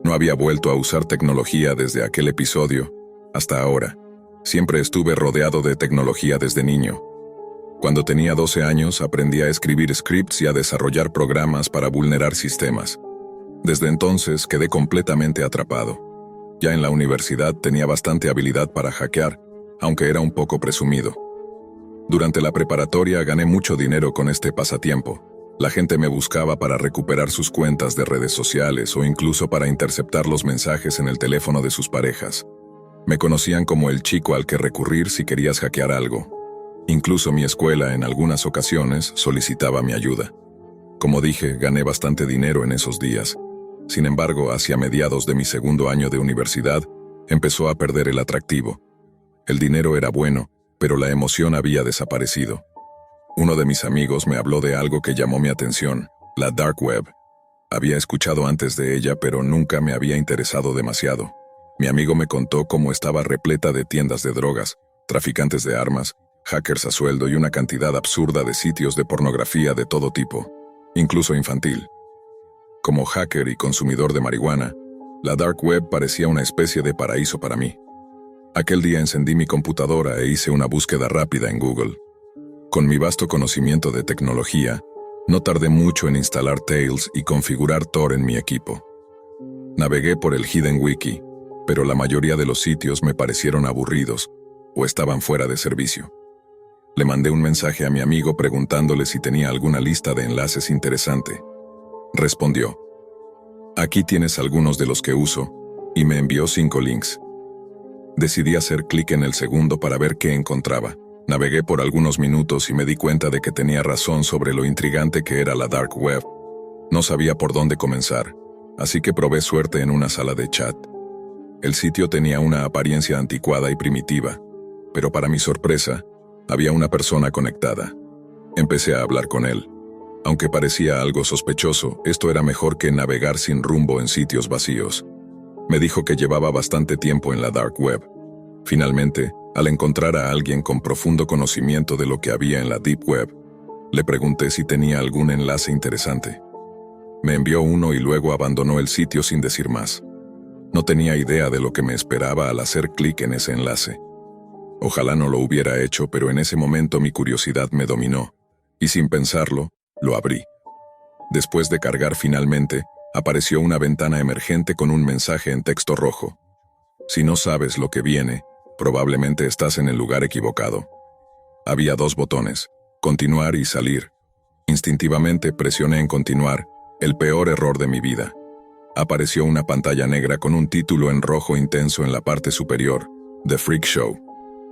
S1: No había vuelto a usar tecnología desde aquel episodio hasta ahora. Siempre estuve rodeado de tecnología desde niño. Cuando tenía 12 años aprendí a escribir scripts y a desarrollar programas para vulnerar sistemas. Desde entonces quedé completamente atrapado. Ya en la universidad tenía bastante habilidad para hackear, aunque era un poco presumido. Durante la preparatoria gané mucho dinero con este pasatiempo. La gente me buscaba para recuperar sus cuentas de redes sociales o incluso para interceptar los mensajes en el teléfono de sus parejas. Me conocían como el chico al que recurrir si querías hackear algo. Incluso mi escuela en algunas ocasiones solicitaba mi ayuda. Como dije, gané bastante dinero en esos días. Sin embargo, hacia mediados de mi segundo año de universidad, empezó a perder el atractivo. El dinero era bueno, pero la emoción había desaparecido. Uno de mis amigos me habló de algo que llamó mi atención, la dark web. Había escuchado antes de ella, pero nunca me había interesado demasiado. Mi amigo me contó cómo estaba repleta de tiendas de drogas, traficantes de armas, hackers a sueldo y una cantidad absurda de sitios de pornografía de todo tipo, incluso infantil. Como hacker y consumidor de marihuana, la dark web parecía una especie de paraíso para mí. Aquel día encendí mi computadora e hice una búsqueda rápida en Google. Con mi vasto conocimiento de tecnología, no tardé mucho en instalar Tails y configurar Tor en mi equipo. Navegué por el Hidden Wiki, pero la mayoría de los sitios me parecieron aburridos o estaban fuera de servicio. Le mandé un mensaje a mi amigo preguntándole si tenía alguna lista de enlaces interesante. Respondió: "Aquí tienes algunos de los que uso", y me envió 5 links. Decidí hacer clic en el segundo para ver qué encontraba. Navegué por algunos minutos y me di cuenta de que tenía razón sobre lo intrigante que era la dark web. No sabía por dónde comenzar, así que probé suerte en una sala de chat. El sitio tenía una apariencia anticuada y primitiva, pero para mi sorpresa, había una persona conectada. Empecé a hablar con él. Aunque parecía algo sospechoso, esto era mejor que navegar sin rumbo en sitios vacíos. Me dijo que llevaba bastante tiempo en la dark web. Finalmente, al encontrar a alguien con profundo conocimiento de lo que había en la deep web, le pregunté si tenía algún enlace interesante. Me envió uno y luego abandonó el sitio sin decir más. No tenía idea de lo que me esperaba al hacer clic en ese enlace. Ojalá no lo hubiera hecho, pero en ese momento mi curiosidad me dominó, y sin pensarlo, lo abrí. Después de cargar finalmente, apareció una ventana emergente con un mensaje en texto rojo. Si no sabes lo que viene, probablemente estás en el lugar equivocado. Había 2 botones, continuar y salir. Instintivamente presioné en continuar, el peor error de mi vida. Apareció una pantalla negra con un título en rojo intenso en la parte superior, The Freak Show.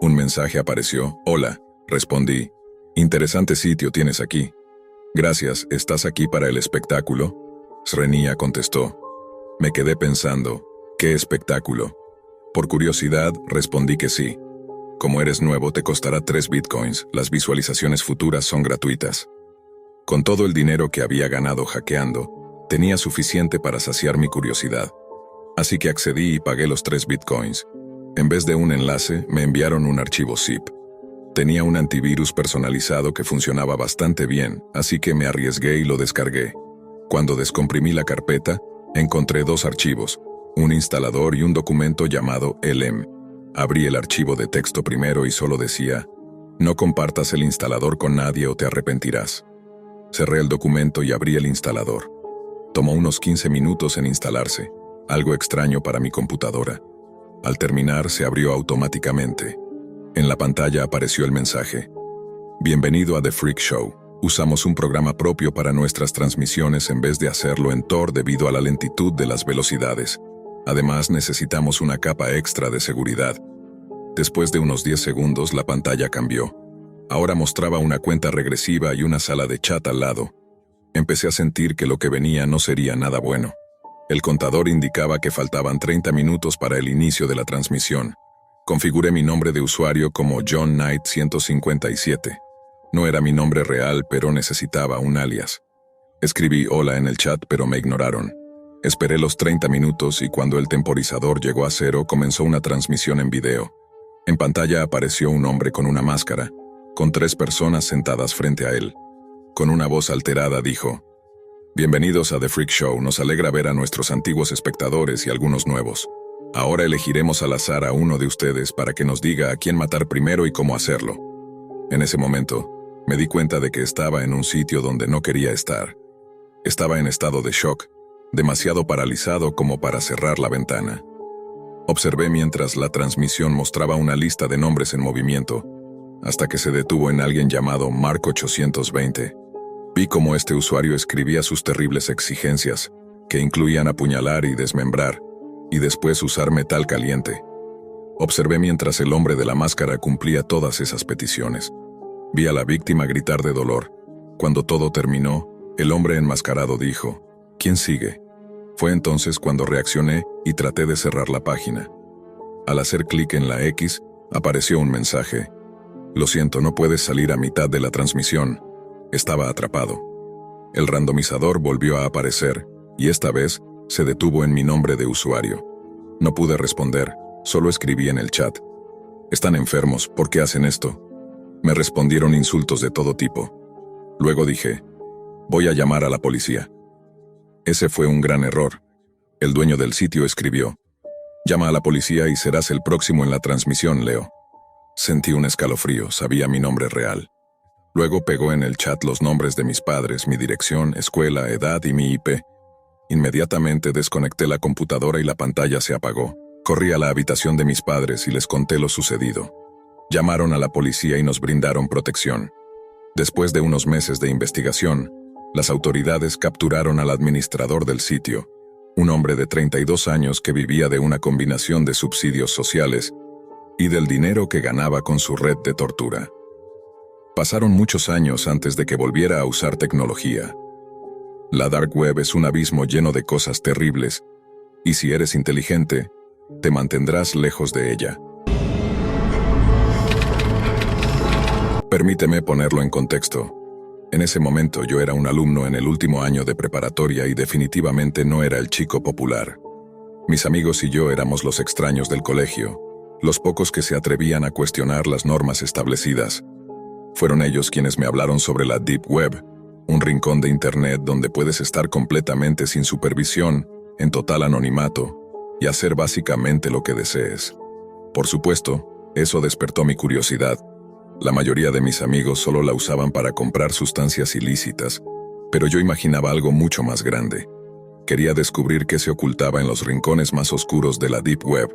S1: Un mensaje apareció: "Hola", respondí. "Interesante sitio tienes aquí". "Gracias, ¿estás aquí para el espectáculo?", Srenia contestó. Me quedé pensando, ¿qué espectáculo? Por curiosidad, respondí que sí. Como eres nuevo, te costará 3 bitcoins, las visualizaciones futuras son gratuitas. Con todo el dinero que había ganado hackeando, tenía suficiente para saciar mi curiosidad. Así que accedí y pagué los 3 bitcoins. En vez de un enlace, me enviaron un archivo zip. Tenía un antivirus personalizado que funcionaba bastante bien, así que me arriesgué y lo descargué. Cuando descomprimí la carpeta, encontré 2 archivos, un instalador y un documento llamado LM. Abrí el archivo de texto primero y solo decía: "No compartas el instalador con nadie o te arrepentirás". Cerré el documento y abrí el instalador. Tomó unos 15 minutos en instalarse, algo extraño para mi computadora. Al terminar, se abrió automáticamente. En la pantalla apareció el mensaje: "Bienvenido a The Freak Show. Usamos un programa propio para nuestras transmisiones en vez de hacerlo en Tor debido a la lentitud de las velocidades. Además, necesitamos una capa extra de seguridad". Después de unos 10 segundos, la pantalla cambió. Ahora mostraba una cuenta regresiva y una sala de chat al lado. Empecé a sentir que lo que venía no sería nada bueno. El contador indicaba que faltaban 30 minutos para el inicio de la transmisión. Configuré mi nombre de usuario como John Knight 157. No era mi nombre real, pero necesitaba un alias. Escribí hola en el chat, pero me ignoraron. Esperé los 30 minutos y cuando el temporizador llegó a 0 comenzó una transmisión en video. En pantalla apareció un hombre con una máscara, con 3 personas sentadas frente a él. Con una voz alterada dijo: «Bienvenidos a The Freak Show, nos alegra ver a nuestros antiguos espectadores y algunos nuevos. Ahora elegiremos al azar a uno de ustedes para que nos diga a quién matar primero y cómo hacerlo». En ese momento, me di cuenta de que estaba en un sitio donde no quería estar. Estaba en estado de shock, demasiado paralizado como para cerrar la ventana. Observé mientras la transmisión mostraba una lista de nombres en movimiento, hasta que se detuvo en alguien llamado Mark 820. Vi cómo este usuario escribía sus terribles exigencias, que incluían apuñalar y desmembrar, y después usar metal caliente. Observé mientras el hombre de la máscara cumplía todas esas peticiones. Vi a la víctima gritar de dolor. Cuando todo terminó, el hombre enmascarado dijo: «¿Quién sigue?». Fue entonces cuando reaccioné y traté de cerrar la página. Al hacer clic en la X, apareció un mensaje: «Lo siento, no puedes salir a mitad de la transmisión. Estaba atrapado». El randomizador volvió a aparecer, y esta vez se detuvo en mi nombre de usuario. No pude responder, solo escribí en el chat: «Están enfermos, ¿por qué hacen esto?». Me respondieron insultos de todo tipo. Luego dije: «Voy a llamar a la policía». Ese fue un gran error. El dueño del sitio escribió: «Llama a la policía y serás el próximo en la transmisión, Leo». Sentí un escalofrío, sabía mi nombre real. Luego pegó en el chat los nombres de mis padres, mi dirección, escuela, edad y mi IP. Inmediatamente desconecté la computadora y la pantalla se apagó. Corrí a la habitación de mis padres y les conté lo sucedido. Llamaron a la policía y nos brindaron protección. Después de unos meses de investigación, las autoridades capturaron al administrador del sitio, un hombre de 32 años que vivía de una combinación de subsidios sociales y del dinero que ganaba con su red de tortura. Pasaron muchos años antes de que volviera a usar tecnología. La Dark Web es un abismo lleno de cosas terribles, y si eres inteligente, te mantendrás lejos de ella. Permíteme ponerlo en contexto. En ese momento yo era un alumno en el último año de preparatoria y definitivamente no era el chico popular. Mis amigos y yo éramos los extraños del colegio, los pocos que se atrevían a cuestionar las normas establecidas. Fueron ellos quienes me hablaron sobre la Deep Web, un rincón de Internet donde puedes estar completamente sin supervisión, en total anonimato, y hacer básicamente lo que desees. Por supuesto, eso despertó mi curiosidad. La mayoría de mis amigos solo la usaban para comprar sustancias ilícitas, pero yo imaginaba algo mucho más grande. Quería descubrir qué se ocultaba en los rincones más oscuros de la Deep Web,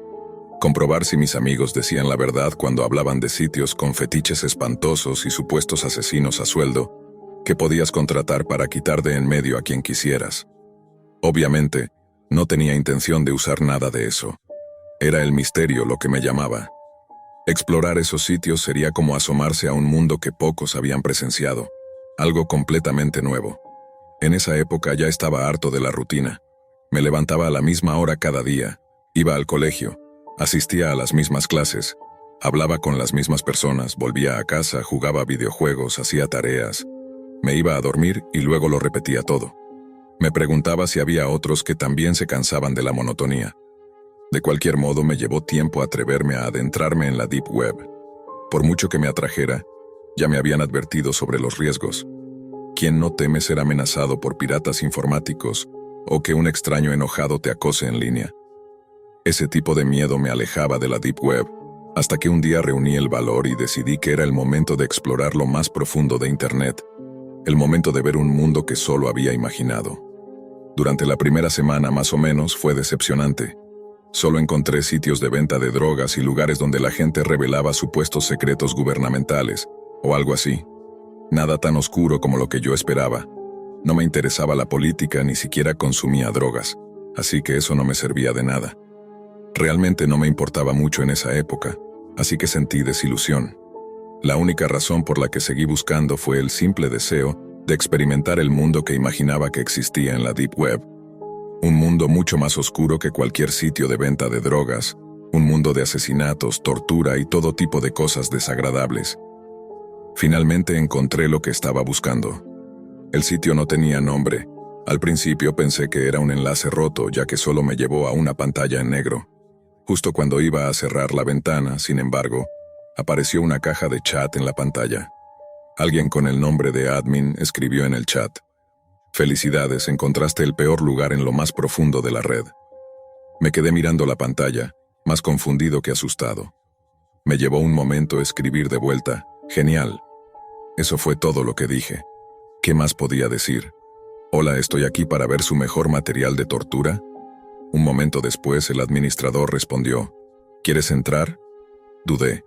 S1: comprobar si mis amigos decían la verdad cuando hablaban de sitios con fetiches espantosos y supuestos asesinos a sueldo, que podías contratar para quitar de en medio a quien quisieras. Obviamente, no tenía intención de usar nada de eso. Era el misterio lo que me llamaba. Explorar esos sitios sería como asomarse a un mundo que pocos habían presenciado, algo completamente nuevo. En esa época ya estaba harto de la rutina. Me levantaba a la misma hora cada día, iba al colegio, asistía a las mismas clases, hablaba con las mismas personas, volvía a casa, jugaba videojuegos, hacía tareas, me iba a dormir y luego lo repetía todo. Me preguntaba si había otros que también se cansaban de la monotonía. De cualquier modo, me llevó tiempo atreverme a adentrarme en la Deep Web. Por mucho que me atrajera, ya me habían advertido sobre los riesgos. ¿Quién no teme ser amenazado por piratas informáticos o que un extraño enojado te acose en línea? Ese tipo de miedo me alejaba de la Deep Web, hasta que un día reuní el valor y decidí que era el momento de explorar lo más profundo de Internet, el momento de ver un mundo que solo había imaginado. Durante la primera semana más o menos fue decepcionante. Solo encontré sitios de venta de drogas y lugares donde la gente revelaba supuestos secretos gubernamentales, o algo así. Nada tan oscuro como lo que yo esperaba. No me interesaba la política, ni siquiera consumía drogas, así que eso no me servía de nada. Realmente no me importaba mucho en esa época, así que sentí desilusión. La única razón por la que seguí buscando fue el simple deseo de experimentar el mundo que imaginaba que existía en la Deep Web. Un mundo mucho más oscuro que cualquier sitio de venta de drogas, un mundo de asesinatos, tortura y todo tipo de cosas desagradables. Finalmente encontré lo que estaba buscando. El sitio no tenía nombre. Al principio pensé que era un enlace roto, ya que solo me llevó a una pantalla en negro. Justo cuando iba a cerrar la ventana, sin embargo, apareció una caja de chat en la pantalla. Alguien con el nombre de admin escribió en el chat: «Felicidades, encontraste el peor lugar en lo más profundo de la red». Me quedé mirando la pantalla, más confundido que asustado. Me llevó un momento escribir de vuelta: «Genial». Eso fue todo lo que dije. ¿Qué más podía decir? «Hola, estoy aquí para ver su mejor material de tortura». Un momento después el administrador respondió: «¿Quieres entrar?». Dudé.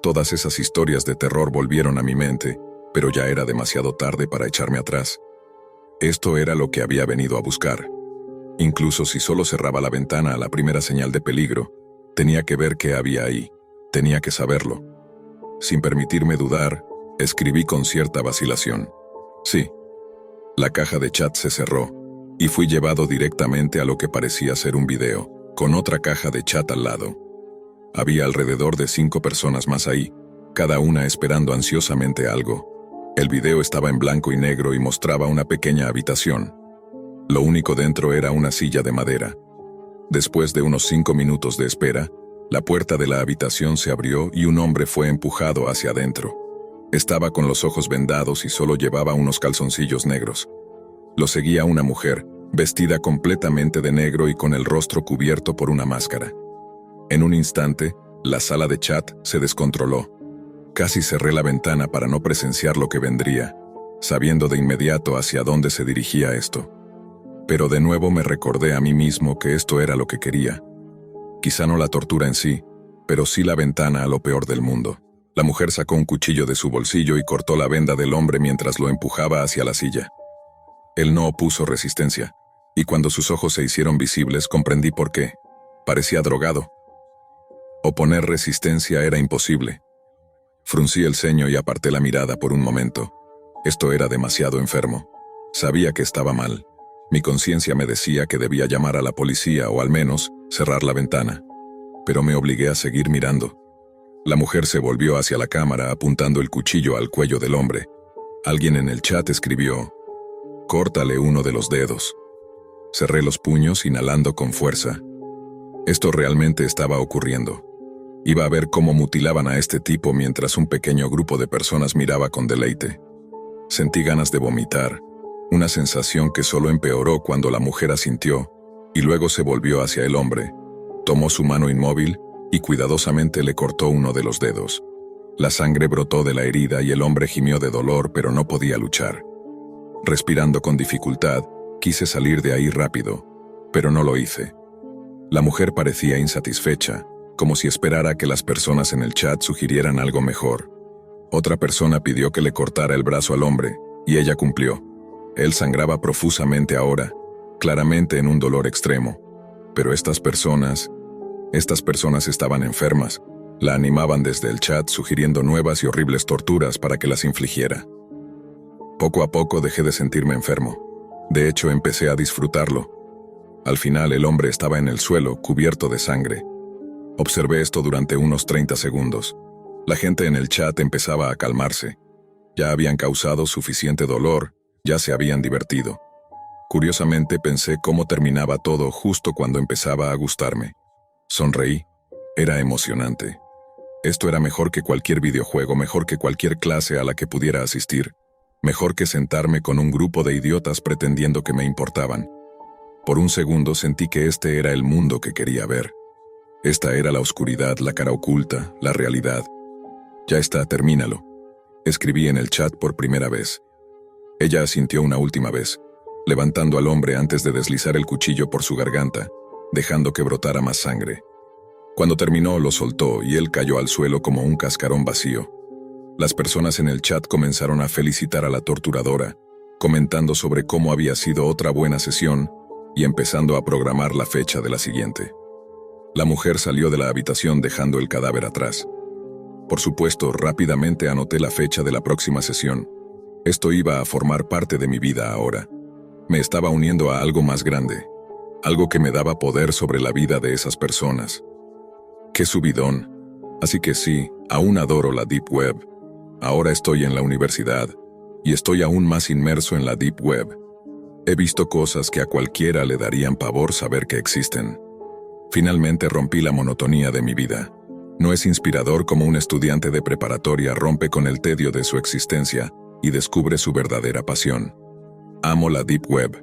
S1: Todas esas historias de terror volvieron a mi mente, pero ya era demasiado tarde para echarme atrás. Esto era lo que había venido a buscar. Incluso si solo cerraba la ventana a la primera señal de peligro, tenía que ver qué había ahí, tenía que saberlo. Sin permitirme dudar, escribí con cierta vacilación: «Sí». La caja de chat se cerró, y fui llevado directamente a lo que parecía ser un video, con otra caja de chat al lado. Había alrededor de 5 personas más ahí, cada una esperando ansiosamente algo. El video estaba en blanco y negro y mostraba una pequeña habitación. Lo único dentro era una silla de madera. Después de unos 5 minutos de espera, la puerta de la habitación se abrió y un hombre fue empujado hacia adentro. Estaba con los ojos vendados y solo llevaba unos calzoncillos negros. Lo seguía una mujer, vestida completamente de negro y con el rostro cubierto por una máscara. En un instante, la sala de chat se descontroló. Casi cerré la ventana para no presenciar lo que vendría, sabiendo de inmediato hacia dónde se dirigía esto. Pero de nuevo me recordé a mí mismo que esto era lo que quería. Quizá no la tortura en sí, pero sí la ventana a lo peor del mundo. La mujer sacó un cuchillo de su bolsillo y cortó la venda del hombre mientras lo empujaba hacia la silla. Él no opuso resistencia, y cuando sus ojos se hicieron visibles comprendí por qué. Parecía drogado. Oponer resistencia era imposible. Fruncí el ceño y aparté la mirada por un momento. Esto era demasiado enfermo. Sabía que estaba mal. Mi conciencia me decía que debía llamar a la policía o al menos cerrar la ventana. Pero me obligué a seguir mirando. La mujer se volvió hacia la cámara apuntando el cuchillo al cuello del hombre. Alguien en el chat escribió: «Córtale uno de los dedos». Cerré los puños inhalando con fuerza. Esto realmente estaba ocurriendo. Iba a ver cómo mutilaban a este tipo mientras un pequeño grupo de personas miraba con deleite. Sentí ganas de vomitar, una sensación que solo empeoró cuando la mujer asintió, y luego se volvió hacia el hombre, tomó su mano inmóvil y cuidadosamente le cortó uno de los dedos. La sangre brotó de la herida y el hombre gimió de dolor, pero no podía luchar. Respirando con dificultad, quise salir de ahí rápido, pero no lo hice. La mujer parecía insatisfecha, como si esperara que las personas en el chat sugirieran algo mejor. Otra persona pidió que le cortara el brazo al hombre, y ella cumplió. Él sangraba profusamente ahora, claramente en un dolor extremo. Pero estas personas estaban enfermas. La animaban desde el chat sugiriendo nuevas y horribles torturas para que las infligiera. Poco a poco dejé de sentirme enfermo. De hecho, empecé a disfrutarlo. Al final el hombre estaba en el suelo, cubierto de sangre. Observé esto durante unos 30 segundos. La gente en el chat empezaba a calmarse. Ya habían causado suficiente dolor, ya se habían divertido. Curiosamente pensé cómo terminaba todo justo cuando empezaba a gustarme. Sonreí. Era emocionante. Esto era mejor que cualquier videojuego, mejor que cualquier clase a la que pudiera asistir, mejor que sentarme con un grupo de idiotas pretendiendo que me importaban. Por un segundo sentí que este era el mundo que quería ver. Esta era la oscuridad, la cara oculta, la realidad. «Ya está, termínalo», escribí en el chat por primera vez. Ella asintió una última vez, levantando al hombre antes de deslizar el cuchillo por su garganta, dejando que brotara más sangre. Cuando terminó, lo soltó y él cayó al suelo como un cascarón vacío. Las personas en el chat comenzaron a felicitar a la torturadora, comentando sobre cómo había sido otra buena sesión y empezando a programar la fecha de la siguiente. La mujer salió de la habitación dejando el cadáver atrás. Por supuesto, rápidamente anoté la fecha de la próxima sesión. Esto iba a formar parte de mi vida ahora. Me estaba uniendo a algo más grande, algo que me daba poder sobre la vida de esas personas. ¡Qué subidón! Así que sí, aún adoro la Deep Web. Ahora estoy en la universidad, y estoy aún más inmerso en la Deep Web. He visto cosas que a cualquiera le darían pavor saber que existen. Finalmente rompí la monotonía de mi vida. No es inspirador como un estudiante de preparatoria rompe con el tedio de su existencia y descubre su verdadera pasión. Amo la Deep Web,